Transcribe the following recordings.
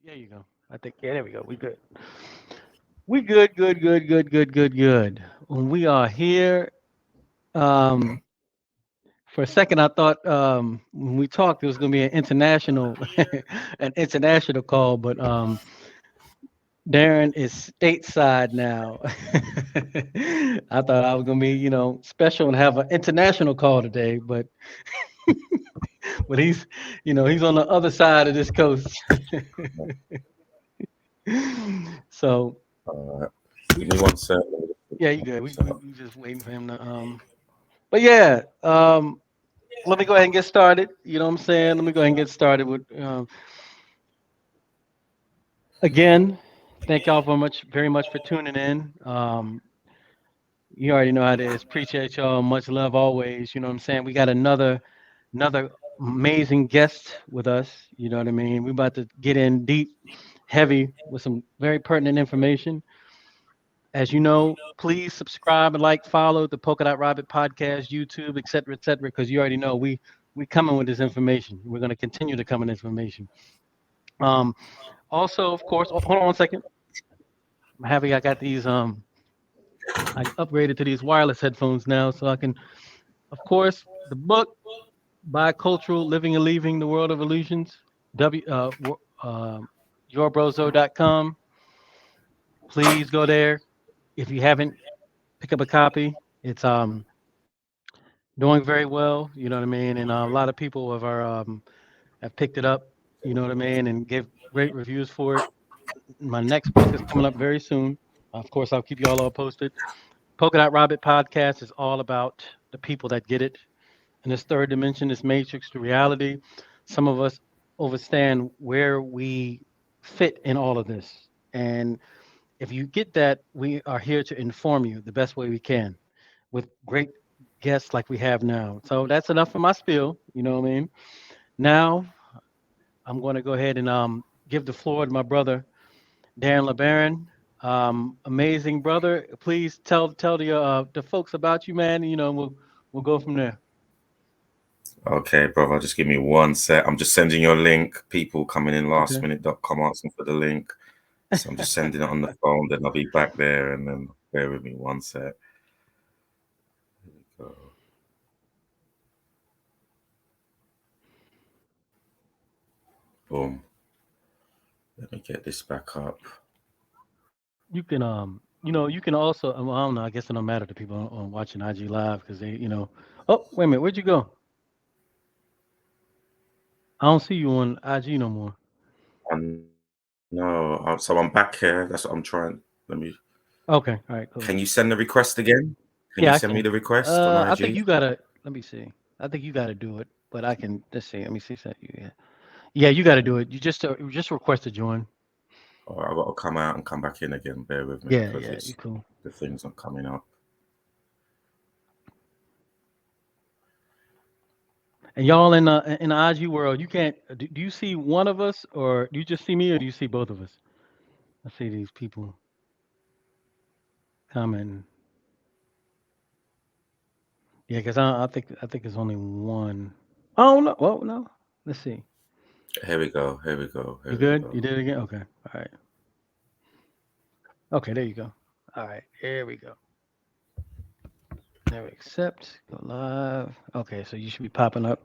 There you go. I think yeah, there we go. We good. We good, good, good, good, good, good, good. We are here. Um, for a second, I thought when we talked, it was going to be an international, an international call, but Darren is stateside now. I thought I was going to be, special and have an international call today, but he's on the other side of this coast. So Give me one sec. yeah, you good. We just waiting for him to but yeah, let me go ahead and get started. You know what I'm saying? Let me go ahead and get started with again, thank y'all very much for tuning in. You already know how it is. Appreciate y'all. Much love always. You know what I'm saying? We got another amazing guest with us. You know what I mean? We're about to get in deep, heavy with some very pertinent information. As you know, please subscribe and like, follow the Polka Dot Rabbit podcast, YouTube, et cetera, because you already know we coming with this information. We're going to continue to come with information. Um, Also, of course, hold on one second. I'm happy I got these. I upgraded to these wireless headphones now, so I can, of course, the book Bicultural Living and Leaving the World of Illusions. Yourbrozo.com. Please go there. If you haven't, pick up a copy. It's doing very well. You know what I mean, and a lot of people have picked it up. You know what I mean, and give great reviews for it. My next book is coming up very soon. Of course, I'll keep you all posted. Polka Dot Rabbit podcast is all about the people that get it. In this third dimension, this matrix to reality. Some of us understand where we fit in all of this. And if you get that, we are here to inform you the best way we can with great guests like we have now. So that's enough for my spiel. You know what I mean? Now I'm going to go ahead and give the floor to my brother, Darren Le Baron. Amazing brother. Please tell the folks about you, man. You know, we'll go from there. Okay, brother, just give me one sec. I'm just sending your link. People coming in Okay. lastminute.com asking for the link. So I'm just sending it on the phone, then I'll be back there and then bear with me one sec. Go. Boom. Let me get this back up. You can you can also I don't know. I guess it don't matter to people on watching IG live because they Oh, wait a minute. Where'd you go? I don't see you on IG no more. No, so I'm back here. That's what I'm trying. Let me. Okay. All right. Cool. Can you send the request again? Can you Yeah, I send me can. the request on I think IG? you gotta. Let me see. I think you gotta do it, but I can. Let's see. Let me see. Yeah. Yeah, you gotta do it. You just request to join. Or I've got to come out and come back in again. Bear with me Yeah. because Yeah. You it's cool. the things are coming up. And y'all in the IG world, you can't. Do you see one of us, or do you just see me, or do you see both of us? I see these people commenting. Yeah, because I think it's only one. Oh no! Well, no. Let's see. Here we go. Here we go. You Here we good? go. You did it again? Okay. All right. Okay, there you go. All right, here we go. There we accept. Go live. Okay, so you should be popping up.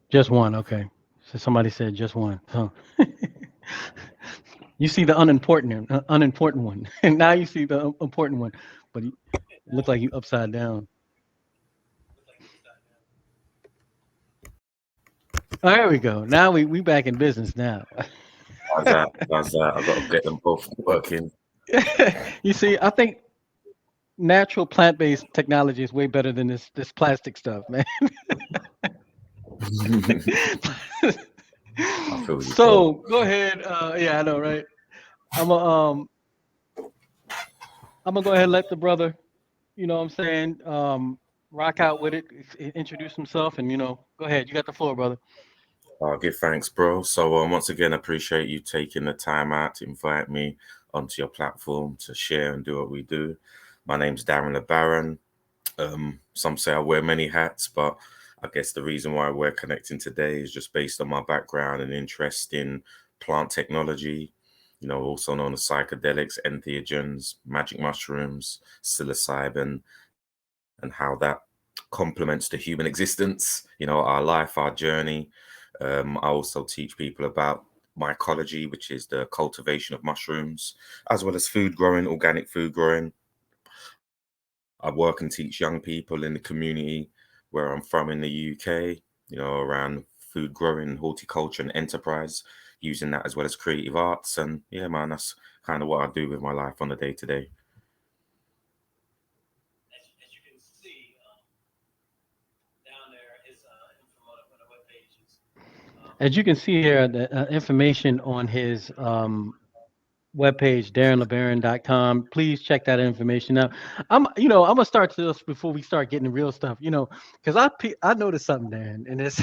Just one. Okay. So somebody said just one. Huh. You see the unimportant one, and now you see the important one, but it looked like you upside down. Oh, there we go. Now we back in business now. How's that? How's that? I've got to get them both working. You see, I think natural plant-based technology is way better than this plastic stuff, man. I feel you, bro. So go ahead. Yeah, I know, right? I'm gonna I'm gonna go ahead and let the brother, you know what I'm saying, rock out with it, introduce himself, and go ahead. You got the floor, brother. I'll give thanks, bro. So once again, appreciate you taking the time out to invite me onto your platform to share and do what we do. My name's Darren Le Baron. Some say I wear many hats, but I guess the reason why we're connecting today is just based on my background and interest in plant technology, also known as psychedelics, entheogens, magic mushrooms, psilocybin, and how that complements the human existence, our life, our journey. I also teach people about mycology, which is the cultivation of mushrooms, as well as food growing, organic food growing. I work and teach young people in the community where I'm from in the UK, around food growing, horticulture, and enterprise, using that as well as creative arts. And yeah, man, that's kind of what I do with my life on a day to day. As you can see down there is info on the web pages. As you can see here, the information on his webpage, DarrenLeBaron.com. Please check that information out. I'm gonna start this before we start getting the real stuff, because I noticed something, Dan, and it's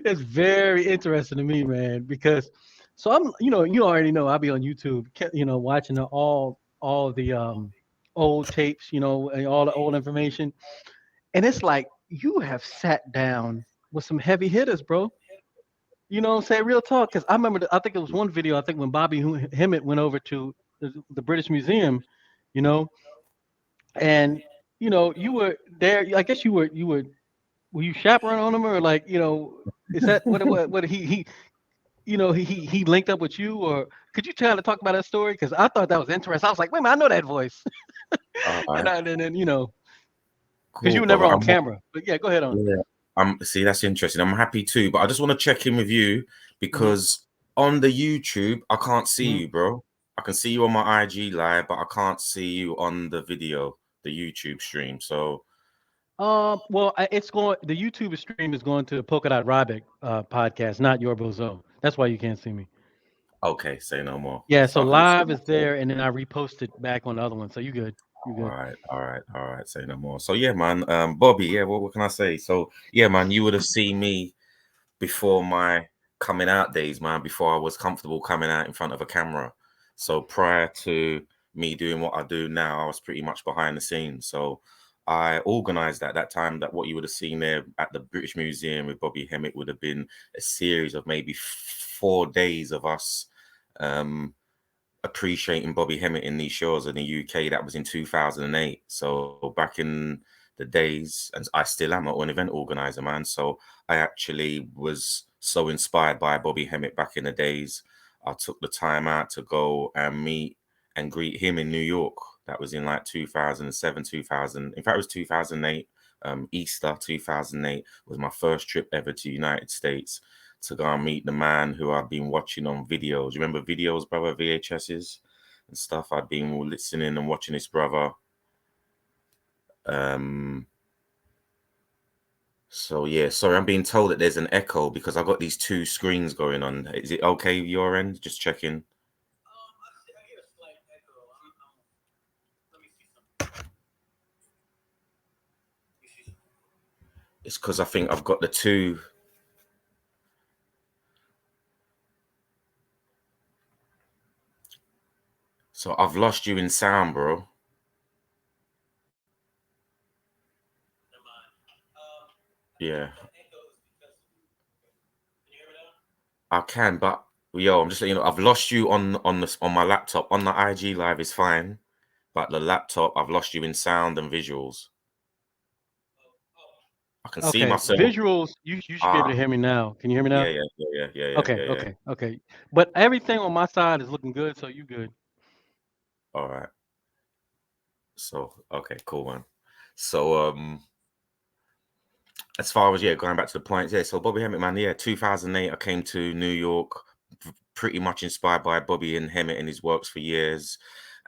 it's very interesting to me, man, because so you already know I'll be on YouTube, watching all the old tapes, and all the old information, and it's like you have sat down with some heavy hitters, bro. You know what I'm saying? Real talk. Because I remember, I think it was one video, I think when Bobby Hemmett went over to the British Museum, you know, and, you were there. I guess were you chaperoning on him, or like, is that what he linked up with you, or could you kind of talk about that story? Because I thought that was interesting. I was like, wait a minute, I know that voice. All and, right, I, and then, because you cool, were never brother. on camera. But yeah, go ahead on. Yeah, see, that's interesting. I'm happy too, but I just want to check in with you Hmm. because on the YouTube, I can't see Hmm. you, bro. I can see you on my IG live, but I can't see you on the video, the YouTube stream. So, Well, it's going. The YouTube stream is going to the Polka Dot Robic podcast, not Your Bozo. That's why you can't see me. okay, say no more. Yeah, So so I can see live is myself. there, and then I reposted back on the other one. So you good? You All good? right, all right, all right. Say no more. So yeah, man. Bobby, yeah. What can I say? So yeah, man. You would have seen me before my coming out days, man, before I was comfortable coming out in front of a camera. So prior to me doing what I do now, I was pretty much behind the scenes. So I organized at that time that what you would have seen there at the British Museum with Bobby Hemmett would have been a series of maybe 4 days of us um, appreciating Bobby Hemmett in these shows in the UK. That was in 2008. So back in the days, and I still am an event organizer, man. So I actually was so inspired by Bobby Hemmett back in the days. I took the time out to go and meet and greet him in New York. That was in like 2007, 2000. In fact, it was 2008. Easter 2008 was my first trip ever to the United States to go and meet the man who I'd been watching on videos. You remember videos, brother, VHSs and stuff? I'd been listening and watching this brother. Um, so yeah, sorry, I'm being told that there's an echo because I've got these two screens going on. Is it okay your end? Just checking. I hear a slight echo. Let me see something. Let me see something. It's because I think I've got the two. So I've lost you in sound, bro. Never mind. I think Yeah, that echo is because of you. Can you hear me now? I can, but yo, I'm just letting you know, I've lost you on my laptop. On the IG live is fine, but the laptop, I've lost you in sound and visuals. I can see Okay, myself. visuals. You should be able to Ah, hear me now. Can you hear me yeah, now? yeah, yeah, yeah, yeah, yeah, Okay, yeah, yeah. okay, okay. But everything on my side is looking good, so you good. All right. So, okay, cool, man. So, as far as, yeah, going back to the points, yeah. So Bobby Hemmett, man, yeah, 2008, I came to New York, pretty much inspired by Bobby and Hemmett and his works for years.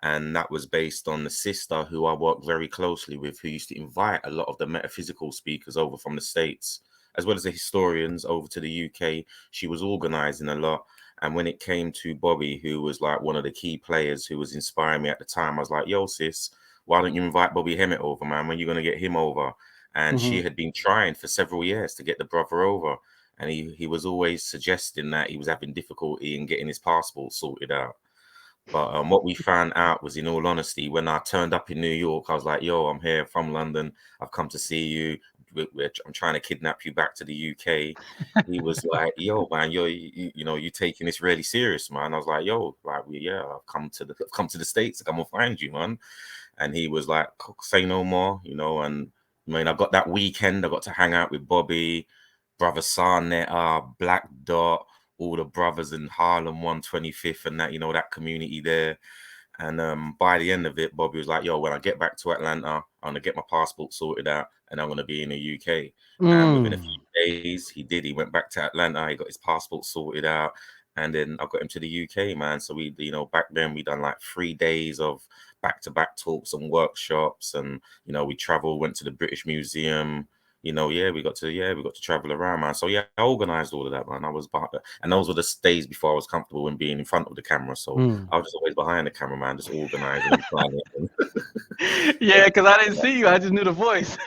And that was based on the sister who I worked very closely with, who used to invite a lot of the metaphysical speakers over from the States, as well as the historians over to the UK. She was organizing a lot. And when it came to Bobby, who was like one of the key players who was inspiring me at the time, I was like, yo, sis, why don't you invite Bobby Hemmett over, man? When are you going to get him over? And Hmm. she had been trying for several years to get the brother over. And he was always suggesting that he was having difficulty in getting his passport sorted out. But what we found out was, in all honesty, when I turned up in New York, I was like, yo, I'm here from London. I've come to see you. I'm trying to kidnap you back to the UK. He was like, yo, man, you taking this really serious, man. I was like, yo, like, yeah, I've come to the States to come and find you, man. And he was like, say no more, and I mean, I got that weekend, I got to hang out with Bobby, brother Sarnetta, Black Dot, all the brothers in Harlem 125th and that, that community there. And by the end of it, Bobby was like, yo, when I get back to Atlanta, I'm going to get my passport sorted out and I'm going to be in the UK. And within a few days, he did. He went back to Atlanta. He got his passport sorted out. And then I got him to the UK, man. So we, back then we done like 3 days of back-to-back talks and workshops. And, we traveled, went to the British Museum. We got to travel around, man. So yeah, I organized all of that, man. I was and those were the days before I was comfortable in being in front of the camera. So I was just always behind the camera, man, just organizing and planning. Yeah, because I didn't see you. I just knew the voice.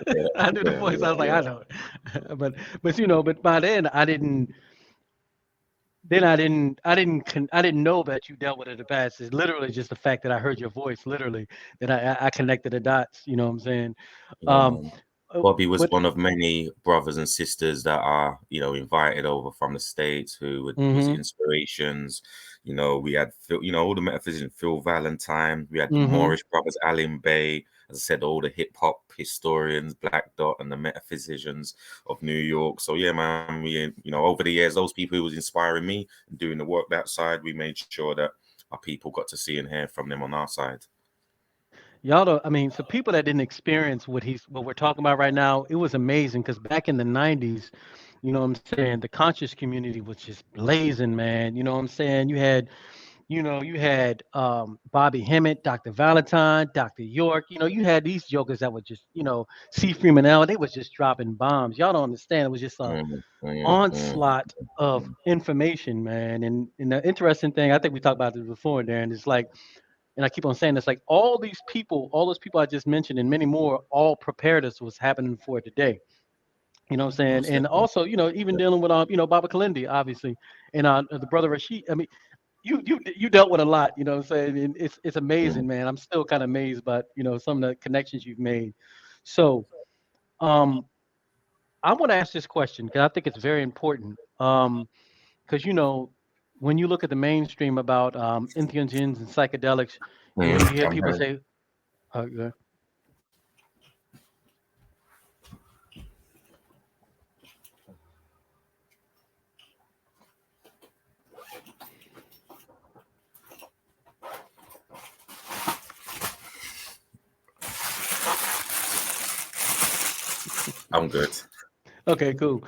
Yeah, I knew the voice. I was like, I know it. But by then I didn't. Then I didn't know that you dealt with it in the past. It's literally just the fact that I heard your voice. Literally, that I connected the dots. You know what I'm saying? yeah, Um, man. Bobby was but one of many brothers and sisters that are, invited over from the States who was mm-hmm, inspirations. We had Phil, all the metaphysicians, Phil Valentine. We had the mm-hmm. Moorish brothers, Alan Bay. As I said, all the hip hop historians, Black Dot, and the metaphysicians of New York. So yeah, man, we, over the years, those people who was inspiring me and doing the work that side, we made sure that our people got to see and hear from them on our side. Y'all don't. I mean, so people that didn't experience what we're talking about right now, it was amazing because back in the '90s, you know what I'm saying, the conscious community was just blazing, man. You know what I'm saying? You had Bobby Hemmett, Dr. Valentine, Dr. York. You had these jokers that were just, C. Freeman Allen. They was just dropping bombs. Y'all don't understand. It was just a Mm, mm, mm, onslaught of mm, information, man. And the interesting thing, I think we talked about this before, Darren, is like, and I keep on saying this, like all these people, all those people I just mentioned, and many more, all prepared us what's happening for today. You know what I'm saying? most And definitely. also, even dealing with Baba Kalindi, obviously, and the brother Rashid. I mean, you dealt with a lot, you know what I'm saying? And it's Mm, amazing, man. I'm still kind of amazed by, some of the connections you've made. So, um, I want to ask this question because I think it's very important. Because when you look at the mainstream about entheogens and psychedelics, you hear I'm people hearing. say, yeah. I'm good. Okay, cool.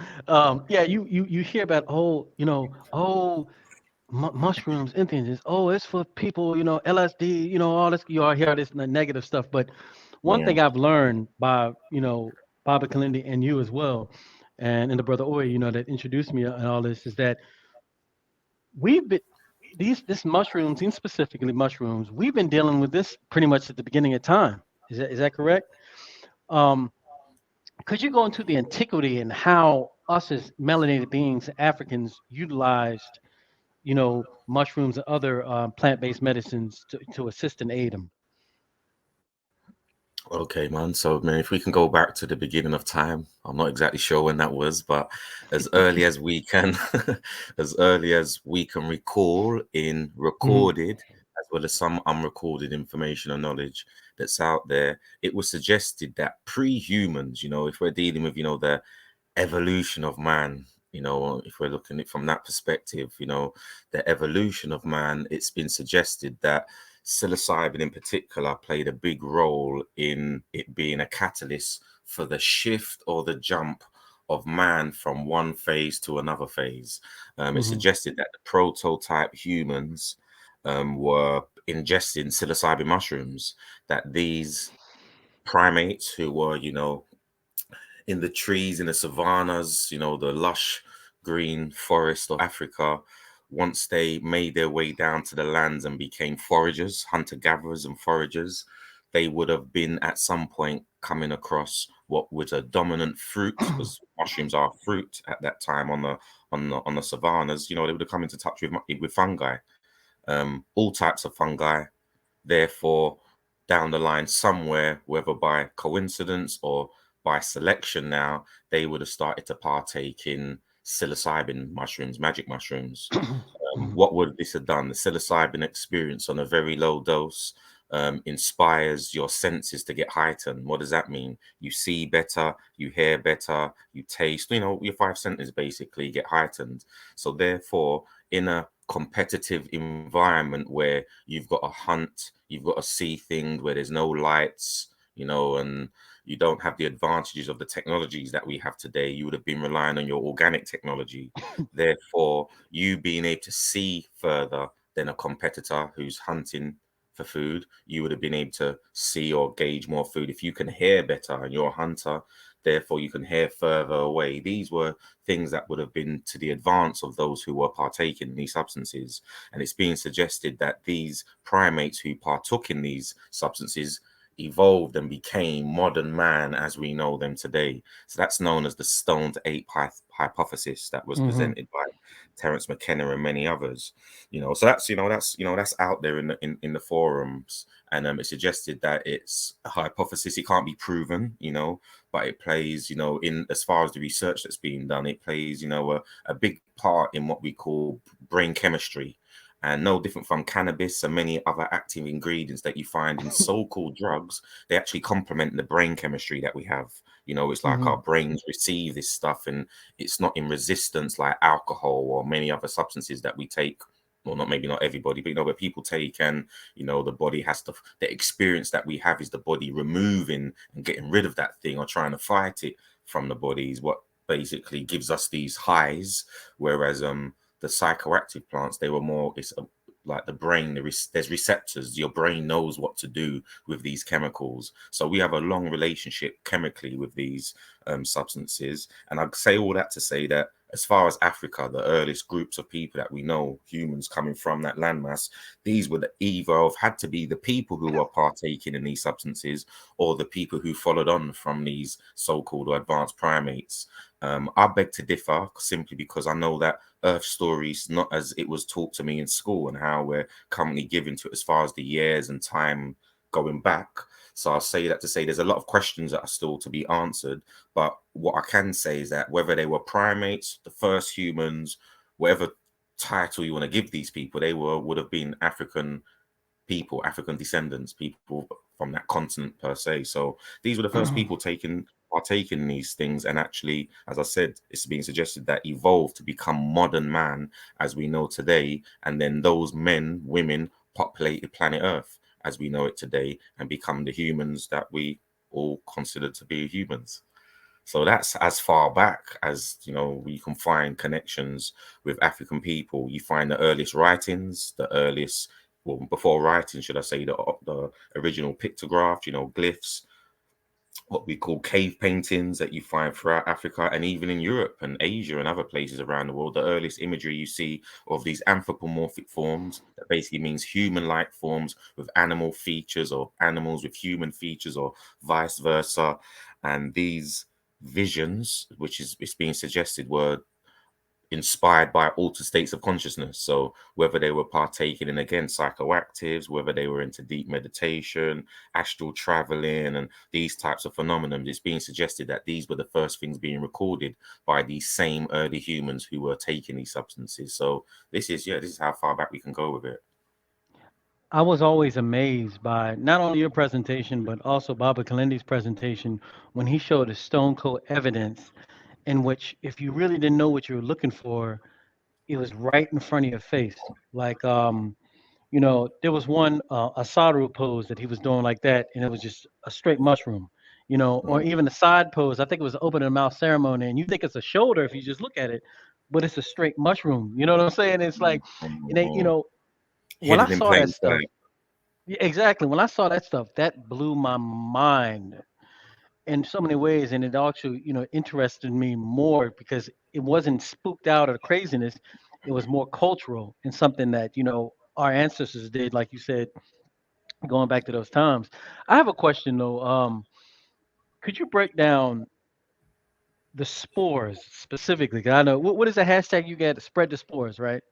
Yeah, you hear about mushrooms, entheogens. Oh, it's for people, LSD, all this. You all hear this negative stuff, but one Yeah. thing I've learned by Baba Kalindi and you as well, and the brother Oy, that introduced me and all this is that we've been this mushrooms, and specifically mushrooms, we've been dealing with this pretty much at the beginning of time. Is that correct? Um, could you go into the antiquity and how us as melanated beings, Africans, utilized, mushrooms and other plant-based medicines to assist and aid them? Okay, man. So, man, if we can go back to the beginning of time, I'm not exactly sure when that was, but as early as we can, as early as we can recall in Hmm. recorded, as well as some unrecorded information and knowledge that's out there, it was suggested that pre-humans, if we're dealing with, the evolution of man, if we're looking at it from that perspective, the evolution of man, it's been suggested that psilocybin in particular played a big role in it being a catalyst for the shift or the jump of man from one phase to another phase. It Hmm. suggested that the prototype humans were ingesting psilocybin mushrooms, that these primates who were, in the trees, in the savannas, the lush green forest of Africa, once they made their way down to the lands and became foragers, hunter gatherers and foragers, they would have been at some point coming across what was a dominant fruit, because mushrooms are fruit at that time on the savannas. They would have come into touch with fungi, all types of fungi. Therefore, down the line somewhere, whether by coincidence or by selection now, they would have started to partake in psilocybin mushrooms, magic mushrooms. Mhm. What would this have done? The psilocybin experience on a very low dose inspires your senses to get heightened. What does that mean? You see better, you hear better, you taste, your five senses basically get heightened. So, therefore, in a competitive environment where you've got to hunt, you've got to see things where there's no lights, and you don't have the advantages of the technologies that we have today, you would have been relying on your organic technology. Therefore, you being able to see further than a competitor who's hunting for food, you would have been able to see or gauge more food. If you can hear better and you're a hunter, therefore you can hear further away. These were things that would have been to the advance of those who were partaking in these substances. And it's being suggested that these primates who partook in these substances evolved and became modern man as we know them today. So that's known as the stoned ape hypothesis that was Mhm. presented by Terence McKenna and many others. So that's out there in the forums, and it suggested that it's a hypothesis. It can't be proven, but it plays, in as far as the research that's being done, it plays, a big part in what we call brain chemistry. And no different from cannabis and many other active ingredients that you find in so-called drugs, they actually complement the brain chemistry that we have. It's like our Mhm. brains receive this stuff and it's not in resistance like alcohol or many other substances that we take. Well, not maybe not everybody, but but people take, and the body has to. The experience that we have is the body removing and getting rid of that thing or trying to fight it from the body is what basically gives us these highs. Whereas the psychoactive plants, they were more. It's like the brain. There's receptors. Your brain knows what to do with these chemicals. So we have a long relationship chemically with these substances. And I'd say all that to say that as far as Africa, the earliest groups of people that we know, humans coming from that landmass, these would either have had to be the people who were partaking in these substances or the people who followed on from these so-called advanced primates. I beg to differ simply because I know that Earth stories, not as it was taught to me in school and how we're currently given to it as far as the years and time going back. So I'll say that to say there's a lot of questions that are still to be answered. But what I can say is that whether they were primates, the first humans, whatever title you want to give these people, they would have been African people, African descendants, people from that continent per se. So these were the first people partaking in these things, and actually, as I said, it's being suggested that evolved to become modern man as we know today, and then those men, women populated planet Earth as we know it today, and become the humans that we all consider to be humans. So that's as far back as we can find connections with African people. You find the earliest writings, the earliest, well, before writing, should I say, the original pictograph, glyphs, what we call cave paintings that you find throughout Africa and even in Europe and Asia and other places around the world. The earliest imagery you see of these anthropomorphic forms, that basically means human-like forms with animal features or animals with human features or vice versa. And these visions, which is it's being suggested, were inspired by altered states of consciousness. So whether they were partaking in again psychoactives, whether they were into deep meditation, astral traveling, and these types of phenomena, it's being suggested that these were the first things being recorded by these same early humans who were taking these substances. So this is how far back we can go with it. I was always amazed by not only your presentation, but also Baba Kalendi's presentation when he showed us stone cold evidence in which, if you really didn't know what you were looking for, it was right in front of your face. Like, there was one a sadhu pose that he was doing like that, and it was just a straight mushroom. Or Mm, even the side pose. I think it was open and mouth ceremony, and you think it's a shoulder if you just look at it, but it's a straight mushroom. You know what I'm saying? It's mm, like, mm, and they, mm. when I Hidden in saw that plain stuff, sight. yeah, exactly. When I saw that stuff, that blew my mind in so many ways, and it actually, interested me more because it wasn't spooked out of craziness. It was more cultural and something that our ancestors did, like you said, going back to those times. I have a question though. Could you break down the spores specifically? 'Cause I know what is the hashtag you get? Spread the spores, right?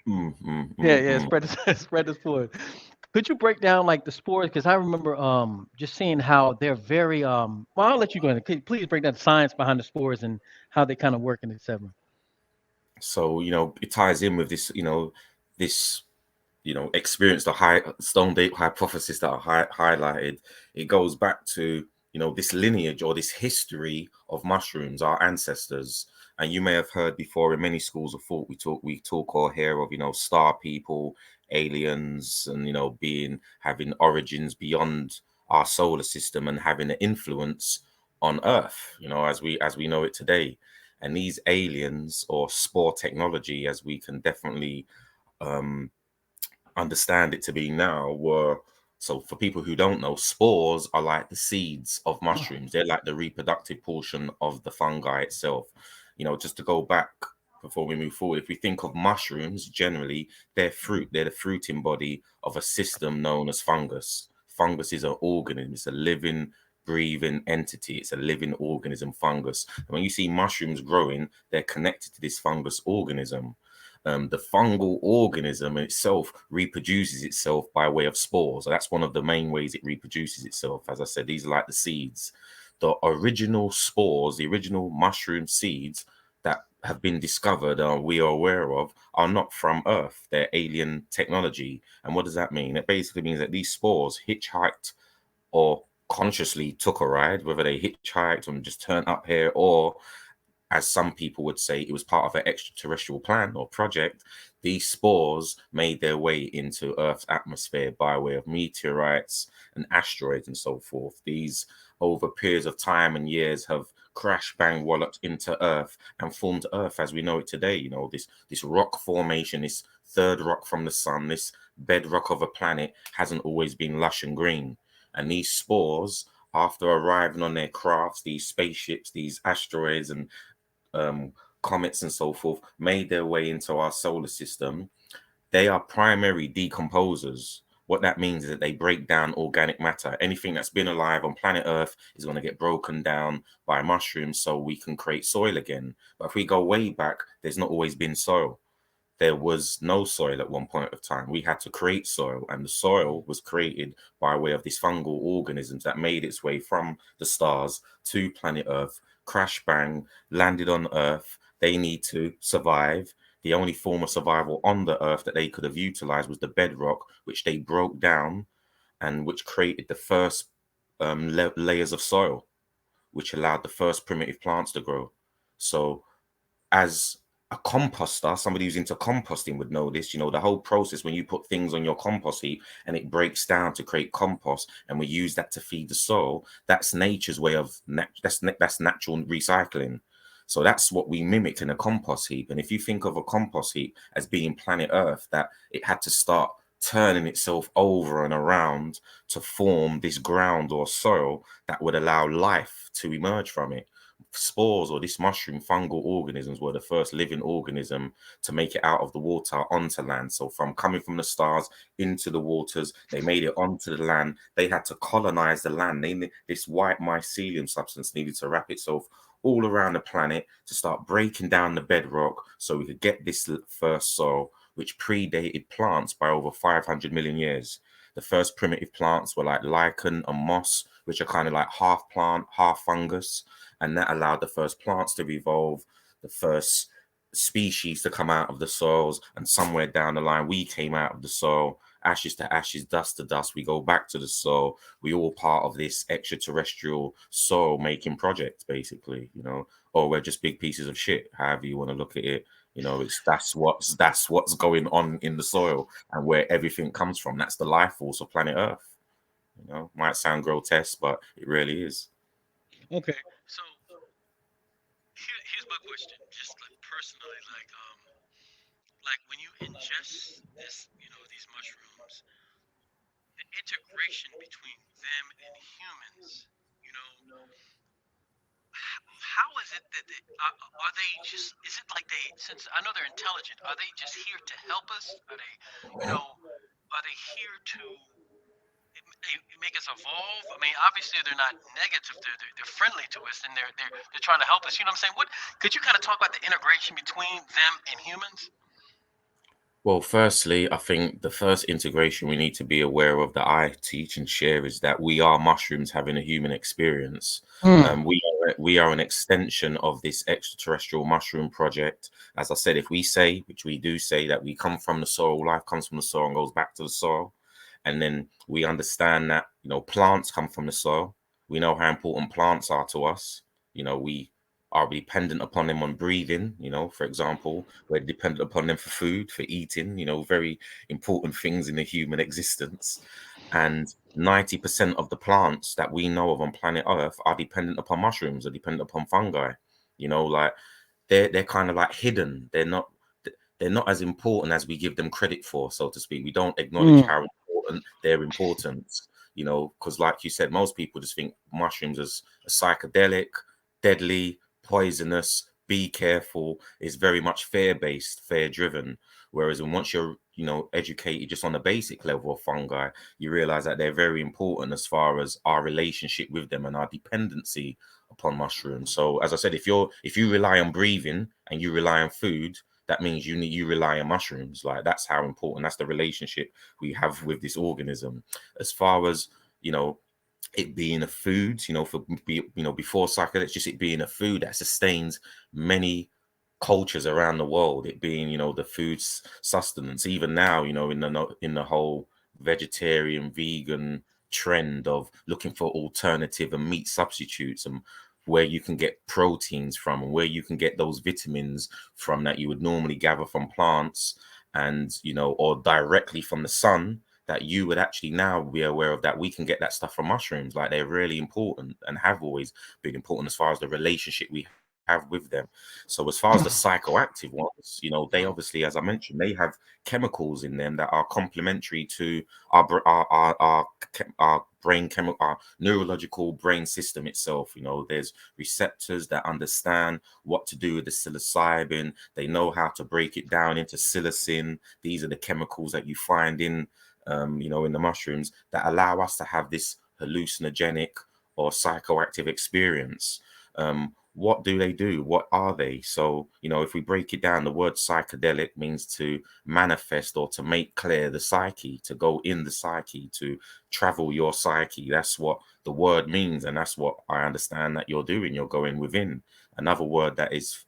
Mm, mm, Yeah, mm, yeah. mm. Spread the spread the spores. Could you break down like the spores? Because I remember just seeing how they're very well, I'll let you go in. Please break down the science behind the spores and how they kind of work and etc. So, it ties in with this, this experience, the high stone date hypothesis that I highlighted. It goes back to this lineage or this history of mushrooms, our ancestors. And you may have heard before in many schools of thought, we talk or hear of star people, aliens, and being having origins beyond our solar system and having an influence on Earth, as we know it today. And these aliens, or spore technology, as we can definitely um, understand it to be now, were, so for people who don't know, spores are like the seeds of mushrooms. They're like the reproductive portion of the fungi itself. Just to go back before we move forward, if we think of mushrooms generally, they're the fruiting body of a system known as fungus. Fungus is an organism, it's a living, breathing entity, it's a living organism, fungus. And when you see mushrooms growing, they're connected to this fungus organism. The fungal organism itself reproduces itself by way of spores. So that's one of the main ways it reproduces itself. As I said, these are like the seeds. The original spores, the original mushroom seeds that have been discovered, we are aware of, are not from Earth. They're alien technology. And what does that mean? It basically means that these spores hitchhiked or consciously took a ride, whether they hitchhiked and just turned up here, or as some people would say, it was part of an extraterrestrial plan or project. These spores made their way into Earth's atmosphere by way of meteorites and asteroids and so forth. These, over periods of time and years, have crash bang walloped into Earth and formed Earth as we know it today. This rock formation, this third rock from the sun, this bedrock of a planet hasn't always been lush and green. And these spores, after arriving on their crafts, these spaceships, these asteroids, and um, comets and so forth, made their way into our solar system. They are primary decomposers. What that means is that they break down organic matter. Anything that's been alive on planet Earth is going to get broken down by mushrooms so we can create soil again. But if we go way back, there's not always been soil. There was no soil at one point of time. We had to create soil, and the soil was created by way of these fungal organisms that made its way from the stars to planet Earth, crash bang, landed on Earth. They need to survive. The only form of survival on the Earth that they could have utilized was the bedrock, which they broke down and which created the first layers of soil, which allowed the first primitive plants to grow. So as a composter, somebody who's into composting would know this. The whole process when you put things on your compost heap and it breaks down to create compost, and we use that to feed the soil. That's nature's way of that's natural recycling. So that's what we mimicked in a compost heap. And if you think of a compost heap as being planet Earth, that it had to start turning itself over and around to form this ground or soil that would allow life to emerge from it. Spores, or this mushroom fungal organisms, were the first living organism to make it out of the water onto land. So from coming from the stars into the waters, they made it onto the land. They had to colonize the land. This white mycelium substance needed to wrap itself all around the planet to start breaking down the bedrock so we could get this first soil, which predated plants by over 500 million years. The first primitive plants were like lichen and moss, which are kind of like half plant, half fungus. And that allowed the first plants to evolve, the first species to come out of the soils. And somewhere down the line, we came out of the soil, ashes to ashes, dust to dust. We go back to the soil. We all part of this extraterrestrial soil making project, basically, or we're just big pieces of shit, however you want to look at it. It's that's what's going on in the soil and where everything comes from. That's the life force of planet Earth. Might sound grotesque, but it really is. Okay, so here's my question, just like personally, like when you ingest this, these mushrooms, the integration between them and humans, you know, how is it that are they just? Is it like they? Since I know they're intelligent, are they just here to help us? Are they, you know, are they here to make us evolve? I mean, obviously they're not negative. They're friendly to us, and they're trying to help us. You know what I'm saying? What could you kind of talk about the integration between them and humans? Well, firstly, I think the first integration we need to be aware of that I teach and share is that we are mushrooms having a human experience. Mm, We are an extension of this extraterrestrial mushroom project. As I said, if we say, which we do say, that we come from the soil, life comes from the soil and goes back to the soil, and then we understand that plants come from the soil. We know how important plants are to us. We are dependent upon them on breathing. For example, we're dependent upon them for food, for eating, very important things in the human existence. And 90% of the plants that we know of on planet Earth are dependent upon mushrooms, are dependent upon fungi. Like they're kind of like hidden. They're not as important as we give them credit for, so to speak. We don't acknowledge mm, how important their importance, because like you said, most people just think mushrooms as a psychedelic, deadly, poisonous, be careful, is very much fear-based, fear-driven. Whereas once you're, educated just on the basic level of fungi, you realize that they're very important as far as our relationship with them and our dependency upon mushrooms. So as I said, if you rely on breathing and you rely on food, that means you rely on mushrooms. Like that's how important. That's the relationship we have with this organism. As far as you know, it being a food, before psychedelics, just it being a food that sustains many cultures around the world. It being the food sustenance. Even now, in the whole vegetarian vegan trend of looking for alternative and meat substitutes, and where you can get proteins from and where you can get those vitamins from that you would normally gather from plants, and or directly from the sun, that you would actually now be aware of, that we can get that stuff from mushrooms. Like they're really important and have always been important as far as the relationship we have with them. So as far as the psychoactive ones, they obviously, as I mentioned, they have chemicals in them that are complementary to our brain chemical, our neurological brain system itself. There's receptors that understand what to do with the psilocybin. They know how to break it down into psilocin. These are the chemicals that you find in the mushrooms that allow us to have this hallucinogenic or psychoactive experience. What do they do? What are they? So, if we break it down, the word psychedelic means to manifest or to make clear the psyche, to go in the psyche, to travel your psyche. That's what the word means. And that's what I understand that you're doing. You're going within. Another word that is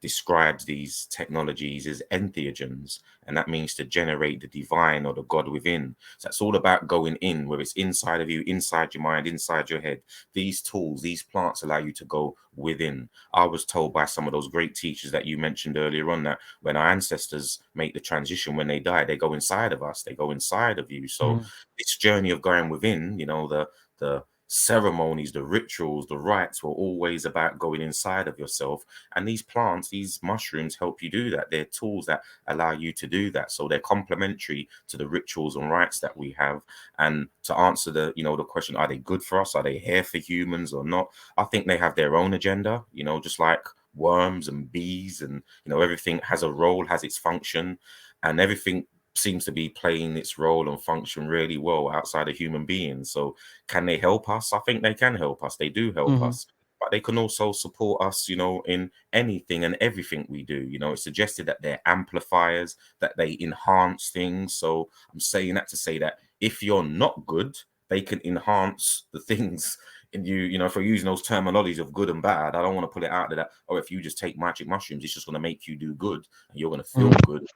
describes these technologies is entheogens, and that means to generate the divine or the God within. So it's all about going in, whether it's inside of you, inside your mind, inside your head. These tools, these plants allow you to go within. I was told by some of those great teachers that you mentioned earlier on that when our ancestors make the transition, when they die, they go inside of us, they go inside of you. So mm, this journey of going within, the ceremonies, the rituals, the rites were always about going inside of yourself. And these plants, these mushrooms help you do that. They're tools that allow you to do that. So they're complementary to the rituals and rites that we have. And to answer the question, are they good for us? Are they here for humans or not? I think they have their own agenda, just like worms and bees, and everything has a role, has its function, and everything seems to be playing its role and function really well outside of human beings. So can they help us? I think they can help us. They do help mm, us. But they can also support us, in anything and everything we do. It's suggested that they're amplifiers, that they enhance things. So I'm saying that to say that if you're not good, they can enhance the things in you. If we're using those terminologies of good and bad, I don't want to put it out there that, oh, if you just take magic mushrooms, it's just going to make you do good and you're going to feel mm. good.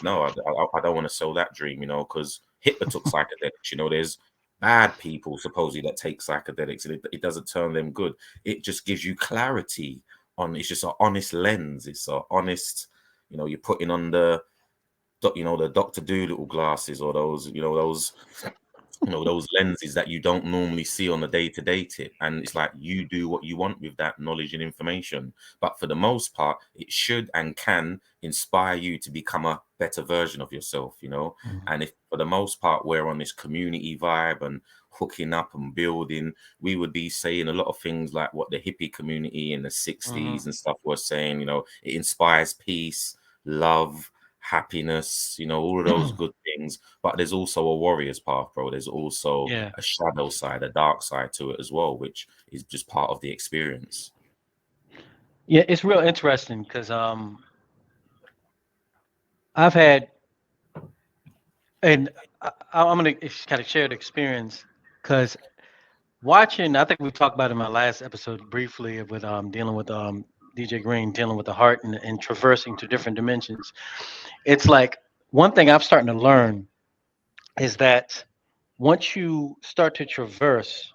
No, I don't want to sell that dream, because Hitler took psychedelics. There's bad people supposedly that take psychedelics, and it doesn't turn them good. It just gives you clarity on. It's just an honest lens. It's an honest. You're putting on the Doctor Doolittle glasses, or those lenses that you don't normally see on the day-to-day tip, and it's like you do what you want with that knowledge and information. But for the most part, it should and can inspire you to become a better version of yourself. Mhm. And if for the most part we're on this community vibe and hooking up and building, we would be saying a lot of things like what the hippie community in the 60s Mhm. and stuff was saying. It inspires peace, love, happiness, all of those good things. But there's also a warrior's path, bro. There's also Yeah. a shadow side, a dark side to it as well, which is just part of the experience. Yeah, it's real interesting because I've had, and I'm going to kind of share the experience because watching, I think we talked about in my last episode briefly with dealing with DJ Green, dealing with the heart and traversing to different dimensions. It's like one thing I'm starting to learn is that once you start to traverse,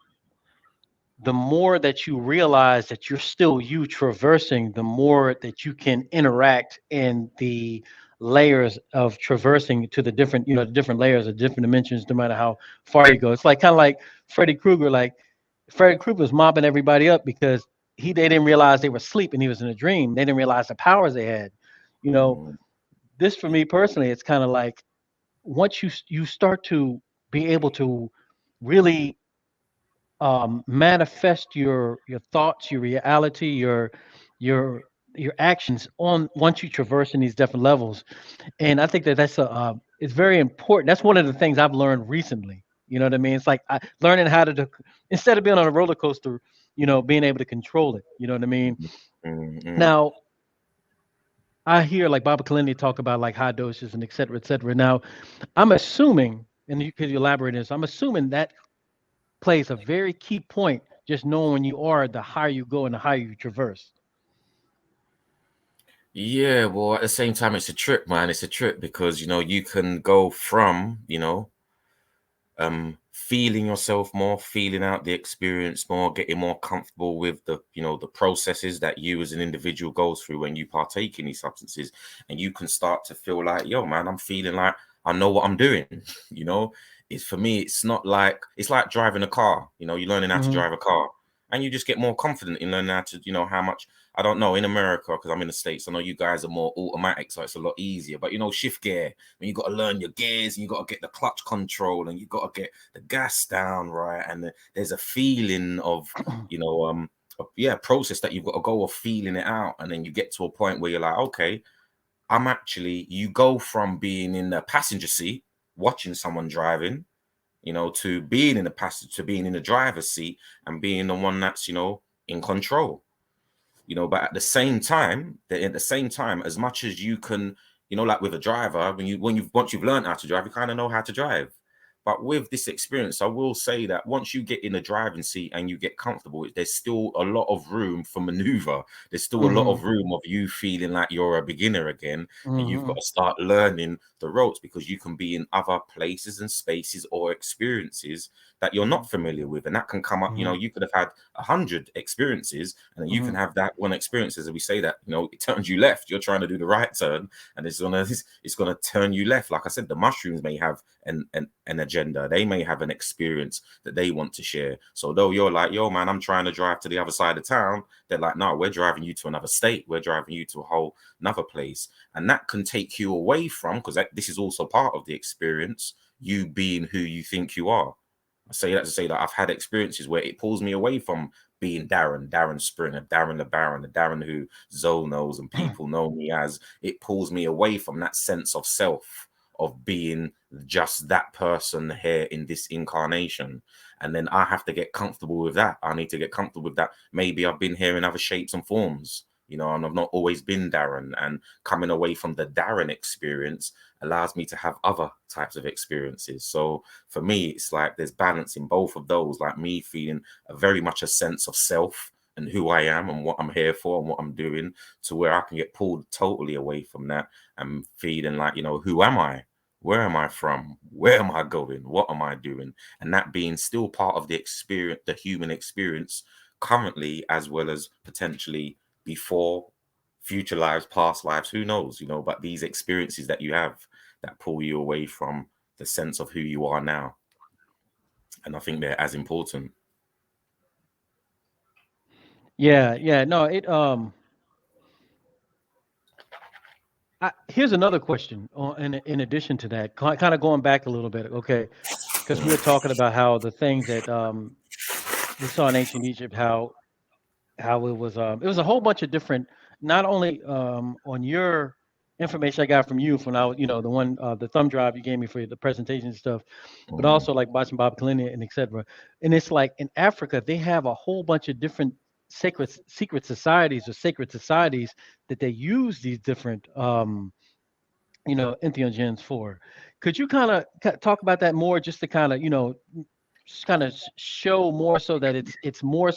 the more that you realize that you're still you traversing, the more that you can interact in the layers of traversing to the different, the different layers of different dimensions, no matter how far you go. It's like kind of like Freddy Krueger. Like Freddy Krueger was mopping everybody up because they didn't realize they were asleep and he was in a dream. They didn't realize the powers they had. You know, Mm, this for me personally, it's kind of like once you start to be able to really manifest your thoughts, your reality, your your actions on once you traverse in these different levels. And I think that that's a it's very important. That's one of the things I've learned recently. You know what I mean? It's like learning how to instead of being on a roller coaster, being able to control it. You know what I mean? mm, mm. Now I hear like Baba Kalindi talk about like high doses and et cetera, et cetera. Now I'm assuming, and you could elaborate on this. I'm assuming that plays a very key point. Just knowing when you are, the higher you go and the higher you traverse. Yeah, well, at the same time, it's a trip, man. It's a trip because you can go from feeling yourself more, feeling out the experience more, getting more comfortable with the processes that you as an individual goes through when you partake in these substances, and you can start to feel like, yo, man, I'm feeling like I know what I'm doing. you know, it's for me, it's not like it's like driving a car. You're learning how to Hmm. drive a car, and you just get more confident in learning how to, how much. I don't know in America because I'm in the States. I know you guys are more automatic, so it's a lot easier. But shift gear, when you got to learn your gears and you got to get the clutch control and you got to get the gas down right, and there's a feeling of process that you've got to go of feeling it out, and then you get to a point where you're like, okay, you go from being in the passenger seat watching someone driving, to being in the passenger, to being in the driver's seat and being the one that's in control. But at the same time, as much as you can, like with a driver, once you've learned how to drive, you kind of know how to drive. But with this experience, I will say that once you get in the driving seat and you get comfortable, there's still a lot of room for maneuver. There's still a lot Hmm. of room of you feeling like you're a beginner again, and you've got Hmm. to start learning the ropes because you can be in other places and spaces or experiences that you're not familiar with, and that can come up. Hmm. You could have had 100 experiences, and then you can Hmm. have that one experience, as we say, that it turns you left. You're trying to do the right turn, and it's gonna turn you left. Like I said, the mushrooms may have an agenda. They may have an experience that they want to share. So though you're like, yo, man, I'm trying to drive to the other side of town, they're like, no, we're driving you to another state. We're driving you to a whole another place, and that can take you away from, because this is also part of the experience, you being who you think you are. I say that to say that I've had experiences where it pulls me away from being Darren Springer, Darren Le Baron, the Darren who Zoe knows and Hmm. people know me as. It pulls me away from that sense of self, of being just that person here in this incarnation. And then I have to get comfortable with that. I need to get comfortable with that. Maybe I've been here in other shapes and forms, and I've not always been Darren. And coming away from the Darren experience allows me to have other types of experiences. So for me, it's like there's balance in both of those, like me feeling very much a sense of self and who I am and what I'm here for and what I'm doing, to where I can get pulled totally away from that and feeling like, who am I? Where am I from? Where am I going? What am I doing? And that being still part of the experience, the human experience currently, as well as potentially before, future lives, past lives, who knows, but these experiences that you have that pull you away from the sense of who you are now. And I think they're as important. Yeah, yeah. No, here's another question. In addition to that, kind of going back a little bit, okay, because we were talking about how the things that we saw in ancient Egypt, how it was a whole bunch of different, not only on your information I got from you from I was, the one the thumb drive you gave me for the presentation and stuff, but Mm, also like watching Bob Kalina and etc. And it's like in Africa they have a whole bunch of different secret societies or sacred societies that they use these different entheogens for. Could you kind of talk about that more, just to kind of, just kind of show more so that it's more